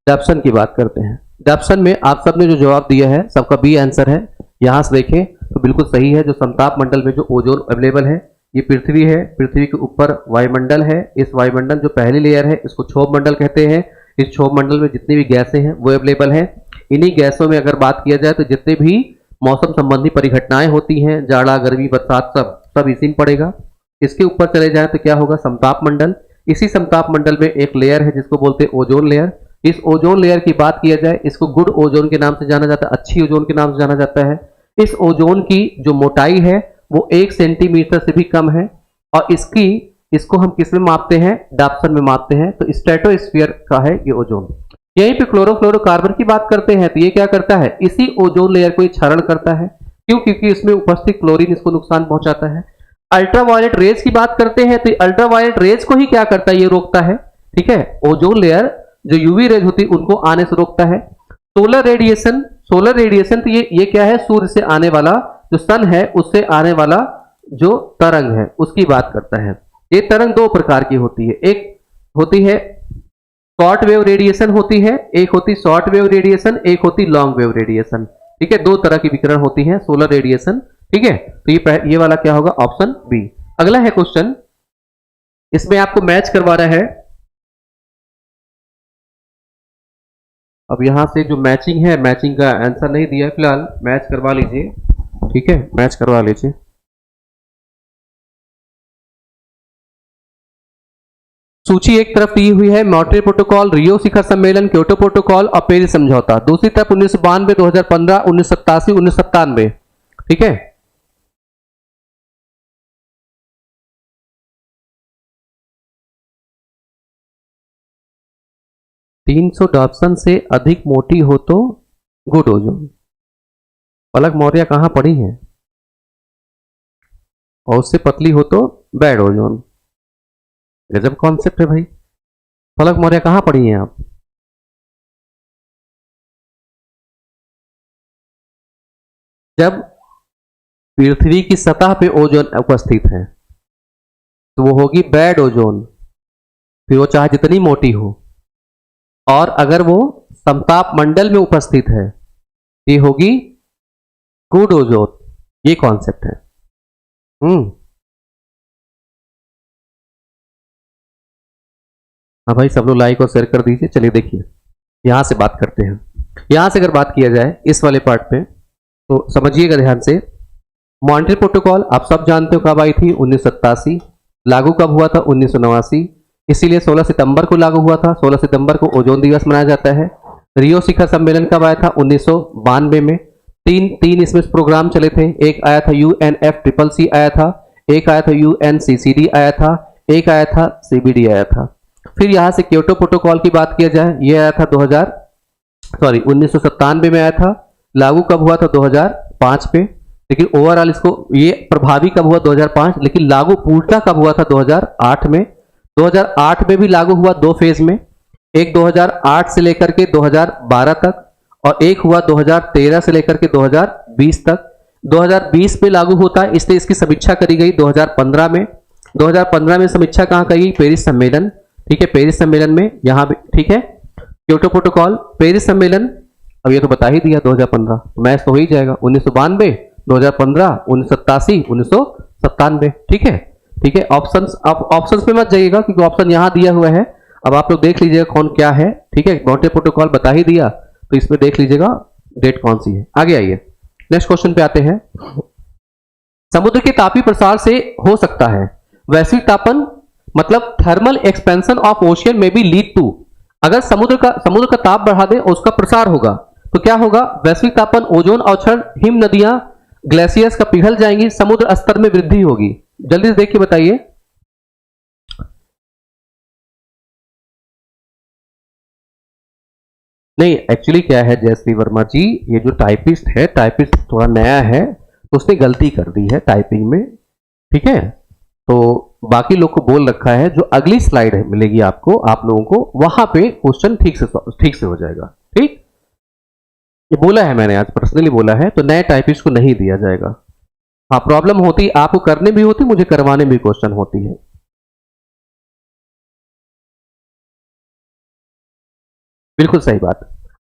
डाप्सन की बात करते हैं, डाप्सन में आप सबने जो जवाब दिया है सबका बी आंसर है। यहाँ से देखें तो बिल्कुल सही है। जो समताप मंडल में जो ओजोन अवेलेबल है, ये पृथ्वी है, पृथ्वी के ऊपर वायुमंडल है। इस वायुमंडल जो पहली लेयर है इसको क्षोभ मंडल कहते हैं। इस क्षोभ मंडल में जितनी भी गैसें हैं वो अवेलेबल हैं। इन्हीं गैसों में अगर बात किया जाए तो जितने भी मौसम संबंधी परिघटनाएं होती हैं, जाड़ा, गर्मी, बरसात, सब इसी में पड़ेगा। इसके ऊपर चले जाए तो क्या होगा, समताप मंडल। इसी समताप मंडल में एक लेयर है जिसको बोलते हैं ओजोन लेयर। इस ओजोन लेयर की बात किया जाए, इसको गुड ओजोन के नाम से जाना जाता है, अच्छी ओजोन के नाम से जाना जाता है। इस ओजोन की जो मोटाई है वो 1 सेंटीमीटर से भी कम है, और इसको हम किस में मापते हैं, डाप्सन में मापते हैं। तो स्ट्रेटोस्फीयर का है ये ओजोन। यहीं पे क्लोरोफ्लोरोकार्बन की बात करते हैं तो ये क्या करता है, इसी ओजोन लेयर को क्षरण करता है। क्यों, क्योंकि इसमें उपस्थित क्लोरीन इसको नुकसान पहुंचाता है। अल्ट्रावायलेट रेज की बात करते हैं तो अल्ट्रावायलेट रेज को ही क्या करता है, ये रोकता है। ठीक है, ओजोन लेयर जो यूवी रेज होती है उनको आने से रोकता है। सोलर रेडिएशन तो ये क्या है, सूर्य से आने वाला, जो सन है उससे आने वाला जो तरंग है उसकी बात करता है। ये तरंग दो प्रकार की होती है, एक होती है शॉर्ट वेव रेडिएशन होती है, एक होती शॉर्ट वेव रेडिएशन, एक होती लॉन्ग वेव रेडिएशन। ठीक है, दो तरह की विकिरण होती है, सोलर रेडिएशन। ठीक है, तो ये वाला क्या होगा, ऑप्शन बी। अगला है क्वेश्चन, इसमें आपको मैच करवाना है। अब यहां से जो मैचिंग है, मैचिंग का आंसर नहीं दिया है फिलहाल, मैच करवा लीजिए। ठीक है, मैच करवा लीजिए। सूची एक तरफ दी हुई है, मॉन्ट्रियल प्रोटोकॉल, रियो शिखर सम्मेलन, क्योटो प्रोटोकॉल और पेरिस समझौता। दूसरी तरफ 1992, 2015, 1987, 1997। ठीक है, $300 डाप्सन से अधिक मोटी हो तो गुड ओजोन। पलक मौर्य कहां पढ़ी है, और उससे पतली हो तो बैड ओजोन। गजब कॉन्सेप्ट है भाई, पलक मौर्य कहां पढ़ी हैं आप। जब पृथ्वी की सतह पे ओजोन उपस्थित है तो वो होगी बैड ओजोन, फिर वो चाहे जितनी मोटी हो। और अगर वो समताप मंडल में उपस्थित है ये होगी गुड ओजोन। ये कॉन्सेप्ट है। हाँ भाई, सब लोग लाइक और शेयर कर दीजिए। चलिए देखिए, यहां से बात करते हैं। यहां से अगर बात किया जाए इस वाले पार्ट पे तो समझिएगा ध्यान से। मॉन्ट्रियल प्रोटोकॉल आप सब जानते हो कब आई थी, 1987। लागू कब हुआ था, 1989। इसीलिए 16 सितंबर को लागू हुआ था। 16 सितंबर को ओजोन दिवस मनाया जाता है। रियो शिखर सम्मेलन कब आया था, 1992 में। तीन इसमें प्रोग्राम चले थे। एक आया था UNFCCC आया था, एक आया था UNCCD आया था, एक आया था CBD आया था। फिर यहाँ से क्योटो प्रोटोकॉल की बात किया जाए, ये आया था 1997 में आया था। लागू कब हुआ था, 2005 पे। लेकिन ओवरऑल इसको ये प्रभावी कब हुआ, 2005। लेकिन लागू पूर्णतः कब हुआ था, 2008 में। 2008 में भी लागू हुआ 2 फेज में, एक 2008 से लेकर के 2012 तक, और एक हुआ 2013 से लेकर के 2020 तक। 2020 में लागू होता है, इसलिए इसकी समीक्षा करी गई 2015 में। 2015 में समीक्षा कहाँ करी गई, पेरिस सम्मेलन। ठीक है, पेरिस सम्मेलन में यहाँ पे, ठीक है। क्योटो प्रोटोकॉल, पेरिस सम्मेलन, अब ये तो बता ही दिया 2015, तो मैच तो हो ही जाएगा। 1992, 2015, 1987, 1997। ठीक है, ठीक है। ऑप्शंस, आप ऑप्शंस पे मत जाइएगा क्योंकि ऑप्शन यहाँ दिया हुआ है। अब आप लोग देख लीजिएगा कौन क्या है। ठीक है, मॉन्ट्रियल प्रोटोकॉल बता ही दिया, तो इसमें देख लीजिएगा डेट कौन सी है। आगे आइए, नेक्स्ट क्वेश्चन पे आते हैं। समुद्र के तापीय प्रसार से हो सकता है वैश्विक तापन, मतलब थर्मल एक्सपेंशन ऑफ ओशियन में बी लीड टू। अगर समुद्र का ताप बढ़ा दे और उसका प्रसार होगा तो क्या होगा, वैश्विक तापन, ओजोन अवक्षरण, हिम नदियां, ग्लेशियर्स का पिघल जाएंगी, समुद्र स्तर में वृद्धि होगी। जल्दी से देख के बताइए। नहीं, एक्चुअली क्या है जयश्री वर्मा जी, ये जो टाइपिस्ट है, टाइपिस्ट थोड़ा नया है तो उसने गलती कर दी है टाइपिंग में। ठीक है, तो बाकी लोग को बोल रखा है जो अगली स्लाइड मिलेगी आपको, आप लोगों को वहां पे क्वेश्चन ठीक से हो जाएगा। ठीक, ये बोला है मैंने, आज पर्सनली बोला है, तो नए टाइपिस्ट को नहीं दिया जाएगा। हाँ, प्रॉब्लम होती आपको करने भी होती, मुझे करवाने भी क्वेश्चन होती है। बिल्कुल सही बात।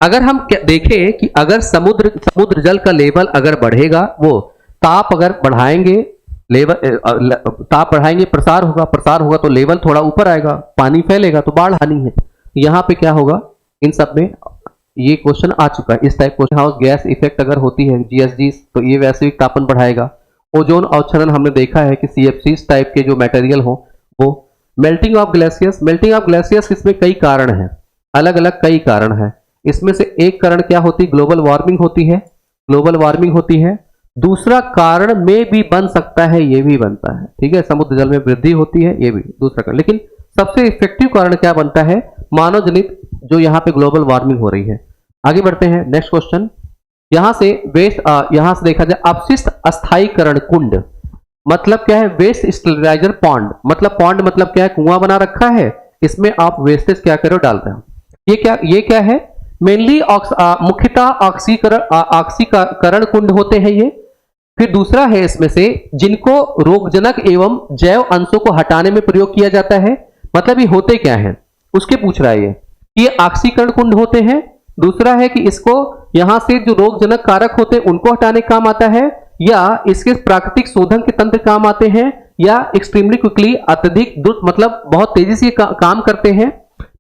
अगर हम देखें कि अगर समुद्र जल का लेवल अगर बढ़ेगा, वो ताप अगर बढ़ाएंगे, ताप बढ़ाएंगे, प्रसार होगा तो लेवल थोड़ा ऊपर आएगा, पानी फैलेगा तो बाढ़ आनी है। यहाँ पे क्या होगा, इन सब में ये क्वेश्चन आ चुका है। इस type question house gas effect अगर होती है, GHG, तो ये वैश्विक तापन बढ़ाएगा। ओजोन अवक्षरण हमने देखा है कि CFCs टाइप के जो मटेरियल हो वो। मेल्टिंग ऑफ ग्लेशियर्स, इसमें कई कारण हैं, अलग अलग कई कारण हैं। इसमें से एक कारण क्या होती है, ग्लोबल वार्मिंग होती है। दूसरा कारण में भी बन सकता है, ये भी बनता है। ठीक है, समुद्र जल में वृद्धि होती है, ये भी दूसरा कारण। लेकिन सबसे इफेक्टिव कारण क्या बनता है, मानव जनित, जो यहाँ पे ग्लोबल वार्मिंग हो रही है। आगे बढ़ते हैं, नेक्स्ट क्वेश्चन। यहां से देखा जाए अपशिष्ट अस्थायीकरण कुंड, मतलब क्या है, वेस्ट स्टरलाइजर पॉन्ड, मतलब क्या है, कुआं बना रखा है, इसमें आप वेस्टेज क्या करो, डालते हैं। ये क्या है, मेनली मुख्यतः ऑक्सीकरण कुंड होते हैं ये। फिर दूसरा है इसमें से जिनको रोगजनक एवं जैव अंशों को हटाने में प्रयोग किया जाता है। मतलब ये होते क्या हैं, उसके पूछ रहा है ये ऑक्सीकरण कुंड होते हैं। दूसरा है कि इसको यहां से जो रोगजनक कारक होते हैं उनको हटाने काम आता है, या इसके प्राकृतिक शोधन के तंत्र काम आते हैं, या एक्सट्रीमली क्विकली, अत्यधिक द्रुत, मतलब बहुत तेजी से काम करते हैं।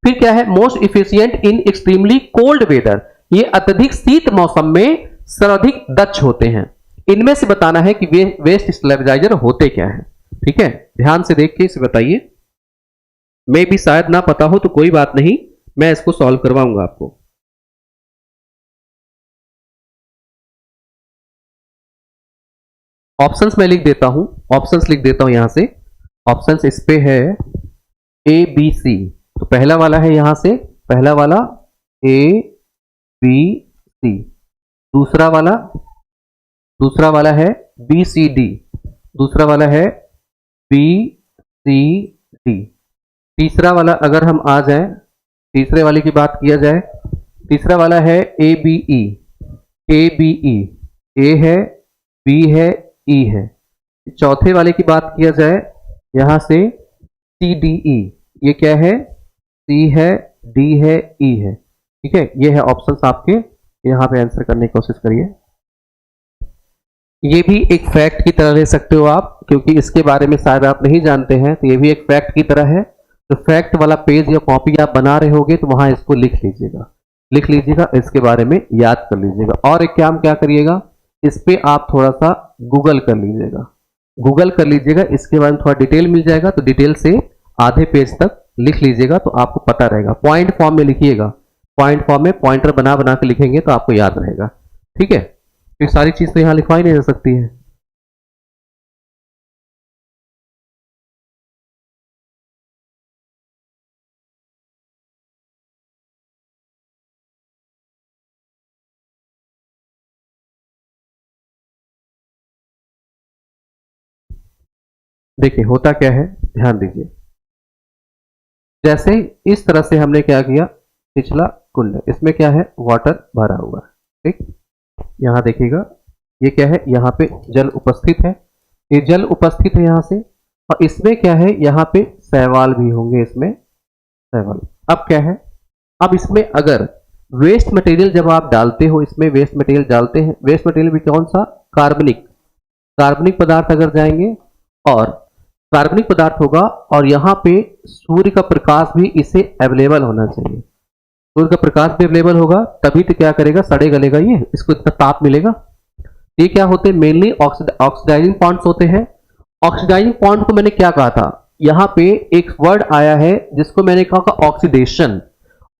फिर क्या है, most efficient in extremely cold weather, ये अत्यधिक शीत मौसम में सर्वाधिक दक्ष होते हैं। इनमें से बताना है कि वे वेस्ट स्टेबलाइजर होते क्या है। ठीक है, ध्यान से देख के इसे बताइए। मैं भी शायद ना पता हो तो कोई बात नहीं, मैं इसको सॉल्व करवाऊंगा आपको। ऑप्शंस मैं लिख देता हूं, यहां से। ऑप्शंस इस पे है ABC, तो पहला वाला है यहां से, पहला वाला ABC, दूसरा वाला है BCD, दूसरा वाला है BCD, तीसरा वाला अगर हम आ जाए, तीसरे वाले की बात किया जाए, तीसरा वाला है ABE, A है, B है, E है। चौथे वाले की बात किया जाए यहां से CDE, ये क्या है, C है, D है, E है। ठीक है, ये है ऑप्शंस आपके, यहां पे आंसर करने की कोशिश करिए। ये भी एक फैक्ट की तरह ले सकते हो आप, क्योंकि इसके बारे में शायद आप नहीं जानते हैं, तो ये भी एक फैक्ट की तरह है। तो फैक्ट वाला पेज या कॉपी आप बना रहे होगे तो वहां इसको लिख लीजिएगा, इसके बारे में याद कर लीजिएगा। और एक काम क्या करिएगा, इस पे आप थोड़ा सा गूगल कर लीजिएगा, गूगल कर लीजिएगा, इसके बाद थोड़ा डिटेल मिल जाएगा, तो डिटेल से आधे पेज तक लिख लीजिएगा तो आपको पता रहेगा। पॉइंट फॉर्म में लिखिएगा, पॉइंट फॉर्म में पॉइंटर बना बना के लिखेंगे तो आपको याद रहेगा। ठीक है, तो सारी चीज तो यहां लिखवाई नहीं जा सकती है। देखिए होता क्या है, ध्यान दीजिए। जैसे इस तरह से हमने क्या किया, पिछला कुंड, इसमें क्या है, वाटर भरा हुआ है। ठीक, यहां देखिएगा, ये क्या है, यहाँ पे जल उपस्थित है, ये जल उपस्थित है यहाँ से, और इसमें क्या है, यहाँ पे शैवाल भी होंगे, इसमें शैवाल। अब क्या है, अब इसमें अगर वेस्ट मटेरियल जब आप डालते हो, इसमें वेस्ट मटेरियल डालते हैं, वेस्ट मटेरियल भी कौन सा, कार्बनिक, कार्बनिक पदार्थ अगर जाएंगे और कार्बनिक पदार्थ होगा, और यहाँ पे सूर्य का प्रकाश भी इसे अवेलेबल होना चाहिए, सूर्य का प्रकाश भी अवेलेबल होगा, तभी तो क्या करेगा, सड़े गलेगा ये, इसको इतना ताप मिलेगा। ये क्या होते हैं, मेनली ऑक्सीडाइजिंग पॉइंट्स होते हैं। ऑक्सीडाइजिंग पॉइंट को मैंने क्या कहा था, यहाँ पे एक वर्ड आया है जिसको मैंने कहा ऑक्सीडेशन।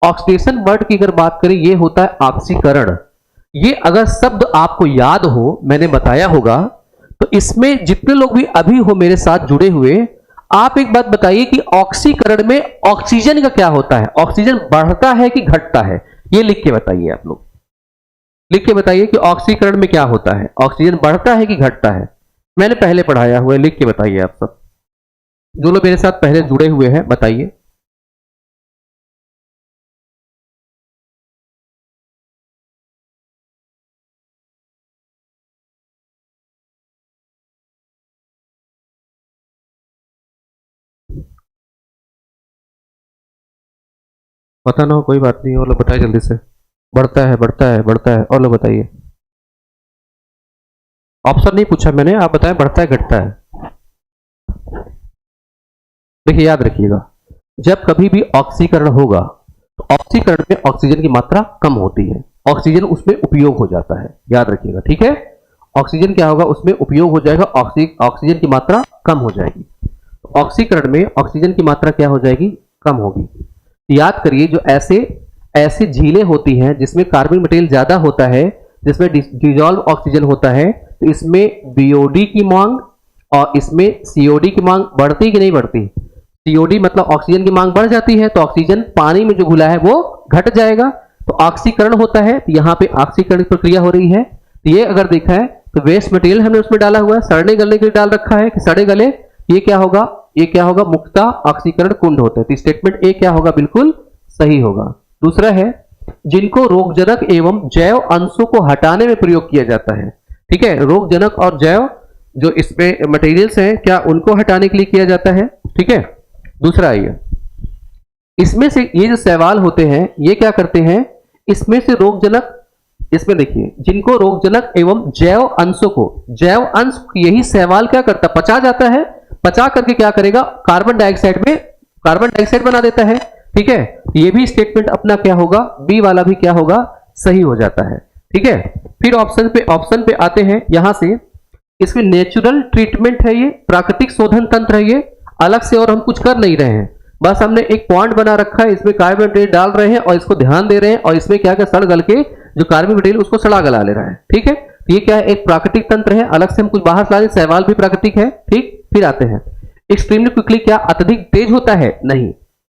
ऑक्सीडेशन वर्ड की अगर बात करें, ये होता है ऑक्सीकरण। ये अगर शब्द आपको याद हो, मैंने बताया होगा, तो इसमें जितने लोग भी अभी हो मेरे साथ जुड़े हुए, आप एक बात बताइए कि ऑक्सीकरण में ऑक्सीजन का क्या होता है, ऑक्सीजन बढ़ता है कि घटता है, ये लिख के बताइए। आप लोग लिख के बताइए कि ऑक्सीकरण में क्या होता है, ऑक्सीजन बढ़ता है कि घटता है। मैंने पहले पढ़ाया हुआ है, लिख के बताइए आप सब, जो लोग मेरे साथ पहले जुड़े हुए हैं बताइए। पता ना हो कोई बात नहीं, और लोग बताइए जल्दी से। बढ़ता है, बढ़ता है, बढ़ता है, और लोग बताइए। ऑप्शन नहीं पूछा मैंने, आप बताएं बढ़ता है घटता है। देखिए याद रखिएगा, जब कभी भी ऑक्सीकरण होगा तो ऑक्सीकरण में ऑक्सीजन की मात्रा कम होती है, ऑक्सीजन उसमें उपयोग हो जाता है, याद रखिएगा। ठीक है, ऑक्सीजन क्या होगा, उसमें उपयोग हो जाएगा, ऑक्सीजन की मात्रा कम हो जाएगी। तो ऑक्सीकरण में ऑक्सीजन की मात्रा क्या हो जाएगी, कम होगी। याद करिए, जो ऐसे ऐसी झीलें होती हैं जिसमें कार्बन मटेरियल ज्यादा होता है, जिसमें डिजॉल्व ऑक्सीजन होता है, तो इसमें बीओडी की मांग और इसमें सीओडी की मांग बढ़ती कि नहीं बढ़ती। सीओडी मतलब ऑक्सीजन की मांग बढ़ जाती है, तो ऑक्सीजन पानी में जो घुला है वो घट जाएगा, तो ऑक्सीकरण होता है। तो यहाँ पे ऑक्सीकरण प्रक्रिया हो रही है। तो ये अगर देखा है तो वेस्ट मटेरियल हमने उसमें डाला हुआ है, सड़ने गलने के लिए डाल रखा है कि सड़े गले, ये क्या होगा, ये क्या होगा, मुक्ता ऑक्सीकरण कुंड होता है। तो स्टेटमेंट ए क्या होगा, बिल्कुल सही होगा। दूसरा है, जिनको रोगजनक एवं जैव अंशों को हटाने में प्रयोग किया जाता है। ठीक है, रोगजनक और जैव जो इसमें मटेरियल्स हैं, क्या उनको हटाने के लिए किया जाता है। ठीक है, दूसरा आइए, इसमें से ये जो शैवाल होते हैं ये क्या करते हैं, इसमें से रोगजनक, इसमें देखिए, जिनको रोगजनक एवं जैव अंशों को, जैव अंश यही शैवाल क्या करता है, पचा जाता है, पचा करके क्या करेगा, कार्बन डाइऑक्साइड में कार्बन डाइऑक्साइड बना देता है। ठीक है, ये भी स्टेटमेंट अपना क्या होगा, बी वाला भी क्या होगा, सही हो जाता है। ठीक है, फिर ऑप्शन पे आते हैं। यहां से इसमें नेचुरल ट्रीटमेंट है, ये प्राकृतिक शोधन तंत्र है, ये अलग से और हम कुछ कर नहीं रहे हैं, बस हमने एक पॉइंट बना रखा है, इसमें कार्बन मटेरियल डाल रहे हैं और इसको ध्यान दे रहे हैं, और इसमें क्या क्या सड़ गल के जो कार्बन मटेरियल उसको सड़ा गला ले रहा है। ठीक है, ये क्या है, एक प्राकृतिक तंत्र है, अलग से हम कुछ बाहर ला रहे, शैवाल भी प्राकृतिक है। ठीक, फिर आते हैं एक्सट्रीमली क्विकली, क्या अत्यधिक तेज होता है, नहीं।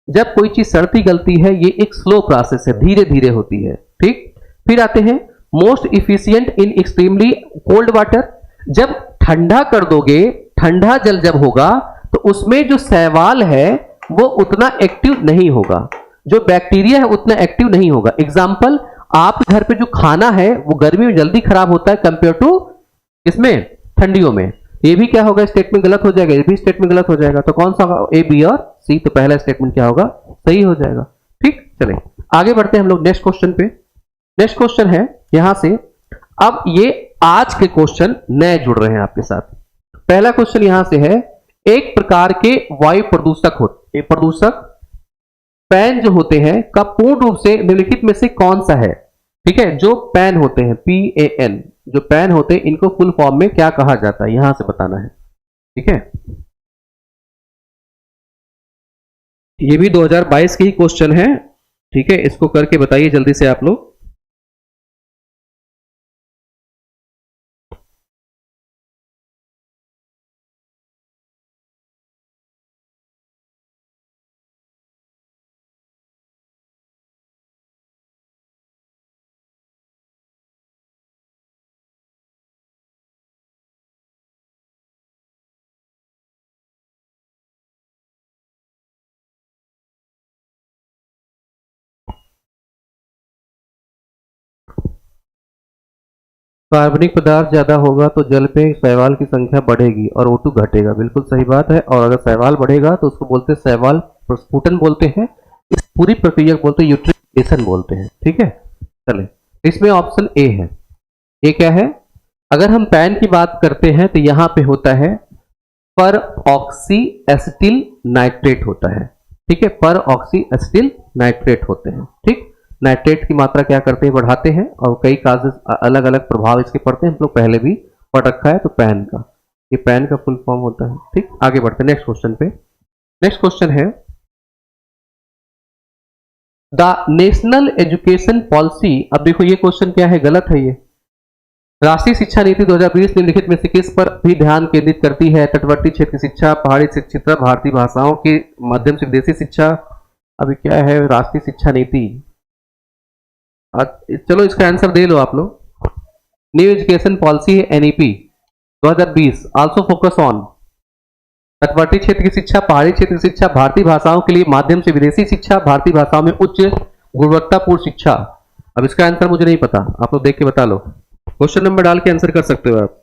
जब कोई चीज सड़ती गलती है, ये एक स्लो प्रोसेस है, धीरे धीरे होती है। ठीक, फिर आते हैं most efficient in extremely cold water, जब ठंडा कर दोगे, ठंडा जल जब होगा तो उसमें जो शैवाल है वो उतना एक्टिव नहीं होगा, जो बैक्टीरिया है उतना एक्टिव नहीं होगा। एग्जाम्पल, आप घर पे जो खाना है वो गर्मी में जल्दी खराब होता है कंपेयर टू इसमें ठंडियों में, ये भी क्या होगा, स्टेटमेंट गलत हो जाएगा, ये भी स्टेटमेंट गलत हो जाएगा। तो कौन सा, ए, बी और सी, तो पहला स्टेटमेंट क्या होगा, सही हो जाएगा। ठीक, चलें आगे बढ़ते हैं हम लोग नेक्स्ट क्वेश्चन पे। नेक्स्ट क्वेश्चन है यहां से, अब ये आज के क्वेश्चन नए जुड़ रहे हैं आपके साथ। पहला क्वेश्चन यहां से है, एक प्रकार के वायु प्रदूषक पैन जो होते हैं का पूर्ण रूप से निम्नलिखित में से कौन सा है। ठीक है, जो पैन होते हैं, PAN, जो पैन होते हैं इनको फुल फॉर्म में क्या कहा जाता है, यहां से बताना है। ठीक है, ये भी 2022 के ही क्वेश्चन है। ठीक है, इसको करके बताइए जल्दी से आप लोग। कार्बनिक पदार्थ ज्यादा होगा तो जल में शैवाल की संख्या बढ़ेगी और O2 घटेगा, बिल्कुल सही बात है। और अगर शैवाल बढ़ेगा तो उसको बोलते हैं शैवाल प्रस्फुटन बोलते हैं। इस पूरी प्रक्रिया को बोलते हैं यूट्रिफिकेशन बोलते हैं। ठीक है, चले इसमें ऑप्शन ए है। ये क्या है, अगर हम पैन की बात करते हैं तो यहां पे होता है पर ऑक्सी एसिटिल नाइट्रेट होता है। ठीक है, पर ऑक्सी एसिटिल नाइट्रेट होते हैं। ठीक, नाइट्रेट की मात्रा क्या करते हैं, बढ़ाते हैं, और कई काजेस अलग अलग प्रभाव इसके पड़ते हैं, हम लोग पहले भी पढ़ रखा है। तो पैन का, ये पैन का फुल फॉर्म होता है। ठीक, आगे बढ़ते हैं नेक्स्ट क्वेश्चन पे। नेक्स्ट क्वेश्चन है द नेशनल एजुकेशन पॉलिसी। अब देखो ये क्वेश्चन क्या है, गलत है ये। राष्ट्रीय शिक्षा नीति 2020 निम्नलिखित में से किस पर भी ध्यान केंद्रित करती है? तटवर्ती क्षेत्र की शिक्षा, पहाड़ी क्षेत्र, भारतीय भाषाओं के माध्यम से विदेशी शिक्षा। अभी क्या है राष्ट्रीय शिक्षा नीति, चलो इसका आंसर दे लो आप लोग। न्यू एजुकेशन पॉलिसी है NEP 2020, आल्सो फोकस ऑन तटवर्ती क्षेत्र की शिक्षा, पहाड़ी क्षेत्र की शिक्षा, भारतीय भाषाओं के लिए माध्यम से विदेशी शिक्षा, भारतीय भाषाओं में उच्च गुणवत्तापूर्ण शिक्षा। अब इसका आंसर मुझे नहीं पता, आप लोग देख के बता लो। क्वेश्चन नंबर डाल के आंसर कर सकते हो आप।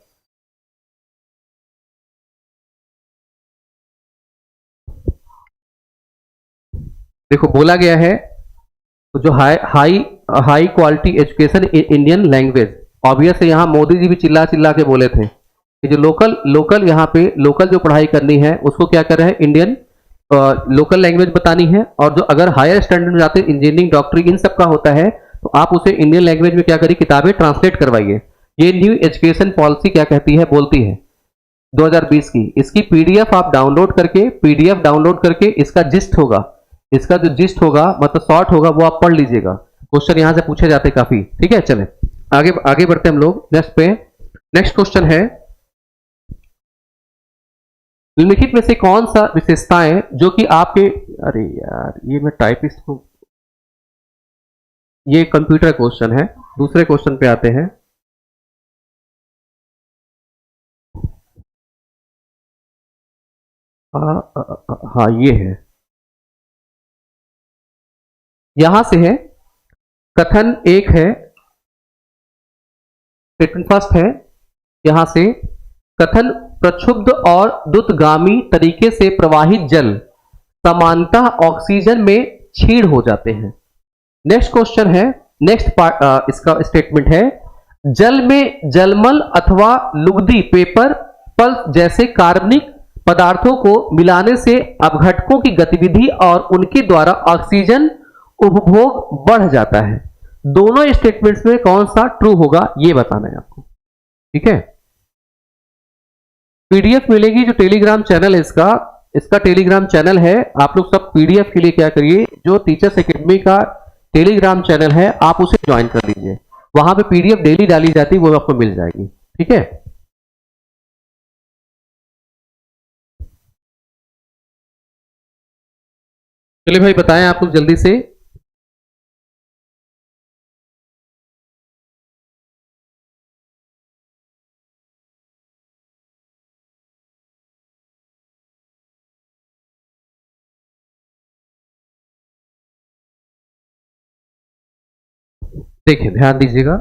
देखो बोला गया है तो जो high quality education in Indian language, obvious है यहाँ मोदी जी भी चिल्ला चिल्ला के बोले थे कि जो लोकल यहाँ पे लोकल जो पढ़ाई करनी है उसको क्या कर रहे हैं, इंडियन लोकल लैंग्वेज बतानी है। और जो अगर हायर स्टैंडर्ड में जाते हैं इंजीनियरिंग डॉक्टरी इन सब का होता है तो आप उसे इंडियन लैंग्वेज में क्या करिए, किताबें ट्रांसलेट करवाइए। ये न्यू एजुकेशन पॉलिसी क्या कहती है, बोलती है 2020 की। इसकी पीडीएफ आप डाउनलोड करके इसका जिस्ट होगा, इसका जो जिस्ट होगा मतलब शॉर्ट होगा वो आप पढ़ लीजिएगा। क्वेश्चन यहां से पूछे जाते काफी। ठीक है, चलें आगे बढ़ते हैं हम लोग नेक्स्ट पे। नेक्स्ट क्वेश्चन है निम्नलिखित में से कौन सा विशेषताएं जो कि आपके, अरे यार ये मैं टाइपिस्ट को, ये कंप्यूटर क्वेश्चन है। दूसरे क्वेश्चन पे आते हैं। हाँ ये है, यहां से है कथन एक है, स्टेटमेंट फर्स्ट है यहां से, कथन प्रक्षुब्ध और द्रुतगामी तरीके से प्रवाहित जल समानतः ऑक्सीजन में छीड़ हो जाते हैं। नेक्स्ट क्वेश्चन है, नेक्स्ट पार्ट इसका स्टेटमेंट है, जल में जलमल अथवा लुगदी, पेपर, पल्प जैसे कार्बनिक पदार्थों को मिलाने से अपघटकों की गतिविधि और उनके द्वारा ऑक्सीजन उपभोग बढ़ जाता है। दोनों स्टेटमेंट्स में कौन सा ट्रू होगा ये बताना है आपको। ठीक है, पीडीएफ मिलेगी, जो टेलीग्राम चैनल है इसका टेलीग्राम चैनल है। आप लोग सब पीडीएफ के लिए क्या करिए, जो टीचर्स एकेडमी का टेलीग्राम चैनल है आप उसे ज्वाइन कर लीजिए, वहां पे पीडीएफ डेली डाली जाती है, वो आपको मिल जाएगी। ठीक है, चलिए भाई बताएं आप लोग जल्दी से। देखिए ध्यान दीजिएगा,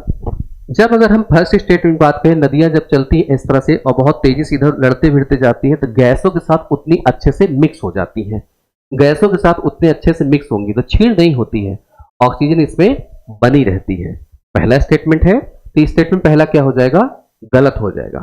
जब अगर हम फर्स्ट स्टेट में बात करें, नदियां जब चलती हैं इस तरह से और बहुत तेजी से इधर लड़ते भिड़ते जाती हैं तो गैसों के साथ उतनी अच्छे से मिक्स हो जाती हैं, गैसों के साथ उतने अच्छे से मिक्स होंगी तो छीड़ नहीं होती है, ऑक्सीजन इसमें बनी रहती है। पहला स्टेटमेंट है, तो स्टेटमेंट पहला क्या हो जाएगा, गलत हो जाएगा।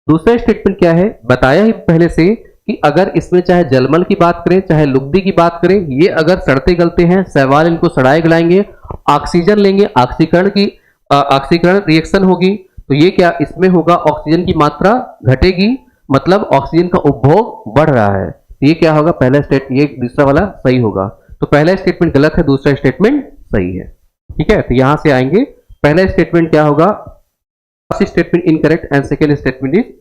दूसरा स्टेटमेंट क्या है, बताया ही पहले से कि अगर इसमें चाहे जलमल की बात करें चाहे लुगदी की बात करें, ये अगर सड़ते गलते हैं, शैवाल इनको सड़ाए गलाएंगे, ऑक्सीजन लेंगे, ऑक्सीकरण रिएक्शन होगी तो ये क्या इसमें होगा, ऑक्सीजन की मात्रा घटेगी, मतलब ऑक्सीजन का उपभोग बढ़ रहा है। ये क्या होगा, पहला स्टेट, ये दूसरा वाला सही होगा। तो पहला स्टेटमेंट गलत है, दूसरा स्टेटमेंट सही है। ठीक है, तो यहां से आएंगे, पहला स्टेटमेंट क्या होगा, first statement incorrect and second statement is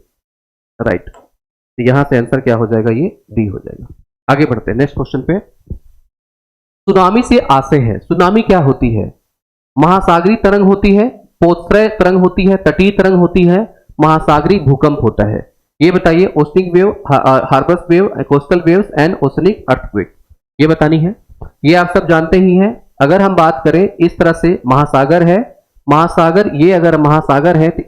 right. तो यहां से आंसर क्या हो जाएगा, ये डी हो जाएगा। आगे बढ़ते हैं नेक्स्ट क्वेश्चन पे। सुनामी से आशय है, सुनामी क्या होती है, महासागरीय तरंग होती है, पोतश्रय तरंग होती है, तटीय तरंग होती है, महासागरीय भूकंप होता है। ये बताइए, oceanic wave, harbours wave, coastal waves and oceanic earthquake, ये बतानी है। ये आप सब जानते ही हैं। अगर हम बात करें इस तरह से, महासागर है, महासागर, ये अगर महासागर है तो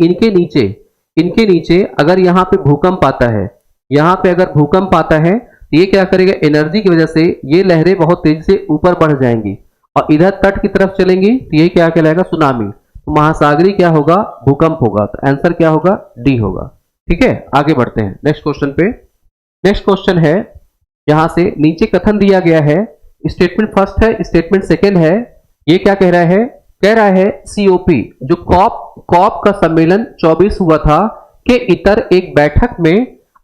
इनके नीचे अगर यहाँ पे भूकंप आता है, यहाँ पे अगर भूकंप आता है तो ये क्या करेगा, एनर्जी की वजह से ये लहरें बहुत तेजी से ऊपर बढ़ जाएंगी और इधर तट की तरफ चलेंगी, तो ये क्या कहलाएगा, सुनामी। तो महासागरीय क्या होगा, भूकंप होगा। तो आंसर क्या होगा, डी होगा। ठीक है, आगे बढ़ते हैं नेक्स्ट क्वेश्चन पे। नेक्स्ट क्वेश्चन है, यहां से नीचे कथन दिया गया है, स्टेटमेंट फर्स्ट है, स्टेटमेंट सेकेंड है। ये क्या कह रहा है सीओपी, जो कॉप का सम्मेलन 24 हुआ था के इतर एक बैठक में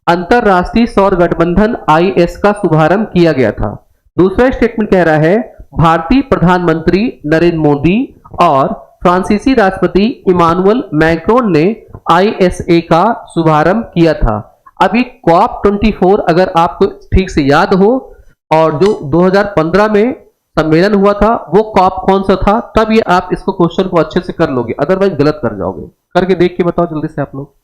अंतरराष्ट्रीय सौर गठबंधन आईएस का शुभारंभ किया गया था। दूसरा स्टेटमेंट कह रहा है, भारतीय प्रधानमंत्री नरेंद्र मोदी और फ्रांसीसी राष्ट्रपति इमानुअल मैक्रोन ने आईएसए का शुभारंभ किया था। अभी कॉप 24 अगर आपको ठीक से याद हो, और जो 2015 में सम्मेलन हुआ था वो कॉप कौन सा था, तब ये आप इसको क्वेश्चन को अच्छे से कर लोगे, अदरवाइज गलत कर जाओगे। करके देख के बताओ जल्दी से आप लोग।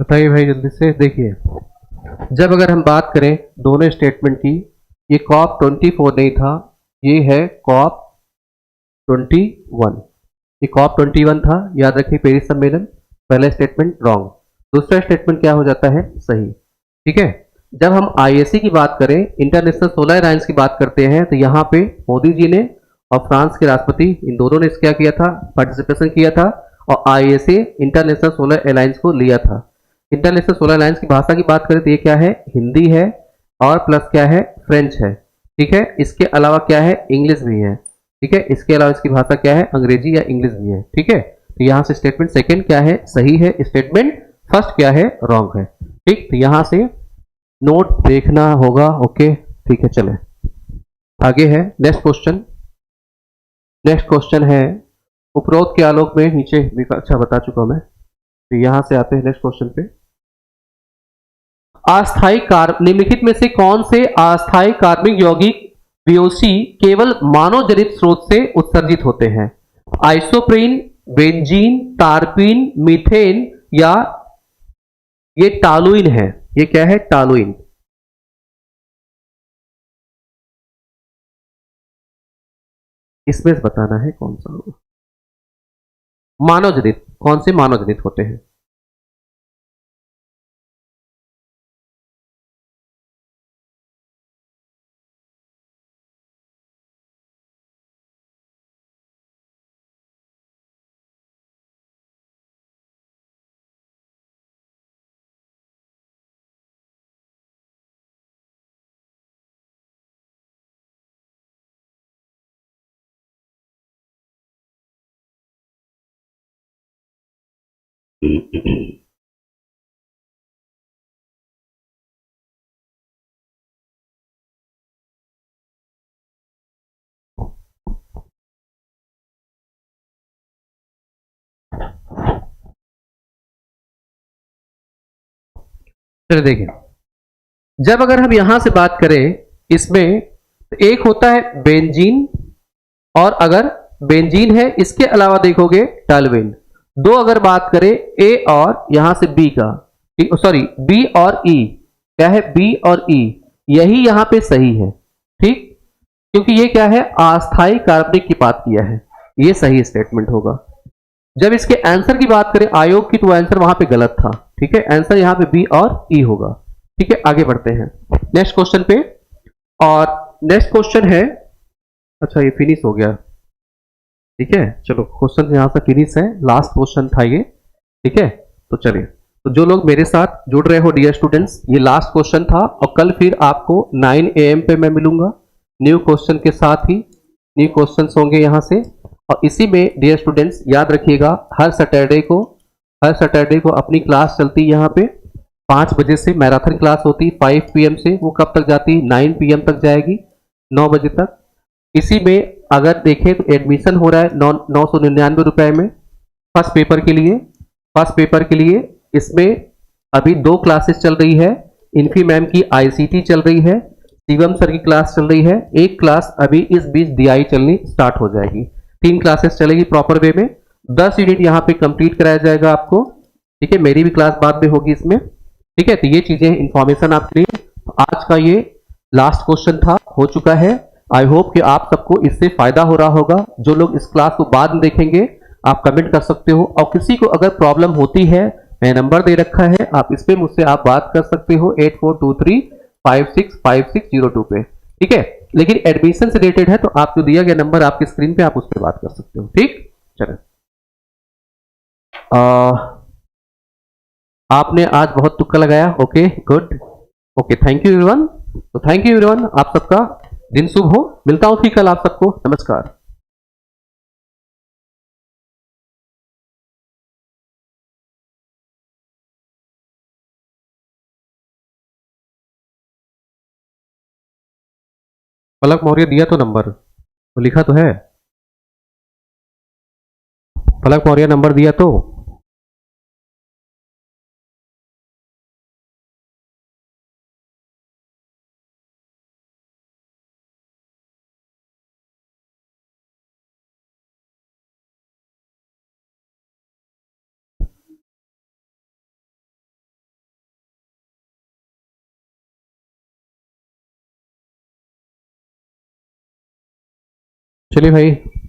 बताइए भाई जल्दी से। देखिए, जब अगर हम बात करें दोनों स्टेटमेंट की, ये कॉप 24 नहीं था, ये है कॉप 21। ये कॉप 21 था, याद रखिए, पेरिस सम्मेलन। पहला स्टेटमेंट रॉन्ग, दूसरा स्टेटमेंट क्या हो जाता है, सही। ठीक है, जब हम आईएससी की बात करें, इंटरनेशनल सोलर अलायंस की बात करते हैं, तो यहाँ पे मोदी जी ने और फ्रांस के राष्ट्रपति, इन दोनों ने क्या किया था, पार्टिसिपेशन किया था और आईएसए इंटरनेशनल सोलर अलायंस को लिया था। इंटरनेशनल सोलर अलायंस की भाषा की बात करें तो ये क्या है, हिंदी है और प्लस क्या है, फ्रेंच है। ठीक है, इसके अलावा क्या है, इंग्लिश भी है। ठीक है, इसके अलावा इसकी भाषा क्या है, अंग्रेजी या इंग्लिश भी है। ठीक है, तो यहाँ से स्टेटमेंट सेकंड क्या है, सही है, स्टेटमेंट फर्स्ट क्या है, रॉन्ग है। ठीक, तो यहाँ से नोट देखना होगा। ओके, ठीक है, चले आगे है नेक्स्ट क्वेश्चन। नेक्स्ट क्वेश्चन है, उपरोक्त के आलोक में, नीचे अच्छा बता चुका हूं मैं, तो यहां से आते हैं नेक्स्ट क्वेश्चन पे। अस्थायी निम्नलिखित में से कौन से अस्थायी कार्बनिक यौगिक VOC केवल मानव जनित स्रोत से उत्सर्जित होते हैं, आइसोप्रीन, बेंजीन, टार्पीन, मीथेन या ये टालुइन है। ये क्या है, टालुइन। इसमें से बताना है कौन सा होगा, मानव जनित, कौन से मानव जनित होते हैं। चलिए देखिए, जब अगर हम यहां से बात करें इसमें, तो एक होता है बेंजीन, और अगर बेंजीन है इसके अलावा देखोगे टॉल्यूएन। दो अगर बात करें ए और यहां से बी का, सॉरी बी और ई, क्या है बी और ई, यही यहां पे सही है, ठीक, क्योंकि ये क्या है अस्थायी कार्बनिक की बात किया है, ये सही स्टेटमेंट होगा। जब इसके आंसर की बात करें आयोग की, तो आंसर वहां पे गलत था, ठीक है, आंसर यहां पे बी और ई होगा। ठीक है, आगे बढ़ते हैं नेक्स्ट क्वेश्चन पे। और नेक्स्ट क्वेश्चन है, अच्छा ये फिनिश हो गया, ठीक है, चलो क्वेश्चन यहां से फिनिश है, लास्ट क्वेश्चन था ये, ठीक है। तो चलिए, तो जो लोग मेरे साथ जुड़ रहे हो डियर स्टूडेंट्स, ये लास्ट क्वेश्चन था, और कल फिर आपको 9 AM पे मैं मिलूंगा न्यू क्वेश्चन के साथ ही, न्यू क्वेश्चंस होंगे यहां से। और इसी में डियर स्टूडेंट्स याद रखिएगा, हर सैटरडे को अपनी क्लास चलती है यहाँ पे 5 बजे से, मैराथन क्लास होती है 5 PM से, वो कब तक जाती है 9 PM तक जाएगी, 9 बजे तक। इसी में अगर देखें तो एडमिशन हो रहा है 999 रुपए में फर्स्ट पेपर के लिए। फर्स्ट पेपर के लिए इसमें अभी 2 क्लासेस चल रही है, इन्फी मैम की ICT चल रही है, शिवम सर की क्लास चल रही है, एक क्लास अभी इस बीच DI चलनी स्टार्ट हो जाएगी। 3 क्लासेस चलेगी प्रॉपर वे में, 10 यूनिट यहाँ पे कंप्लीट कराया जाएगा आपको, ठीक है, मेरी भी क्लास बाद में होगी इसमें, ठीक है। तो ये चीजें इंफॉर्मेशन आपके लिए, तो आज का ये लास्ट क्वेश्चन था, हो चुका है। आई होप कि आप सबको इससे फायदा हो रहा होगा। जो लोग इस क्लास को बाद में देखेंगे आप कमेंट कर सकते हो, और किसी को अगर प्रॉब्लम होती है, मैं नंबर दे रखा है, आप इस पे मुझसे आप बात कर सकते हो 8423565602 पे, ठीक है। लेकिन एडमिशन से रिलेटेड है तो आपको दिया गया नंबर आपकी स्क्रीन पे, आप उस पर बात कर सकते हो, ठीक। चलो, आपने आज बहुत तुक्का लगाया, okay good, okay thank you everyone. तो थैंक यू एवरीवन, आप सबका दिन शुभ हो, मिलता हूं फिर कल आप सबको, नमस्कार। पलक मौर्य दिया तो नंबर, तो लिखा तो है, पलक मौर्य नंबर दिया तो। चलिए भाई।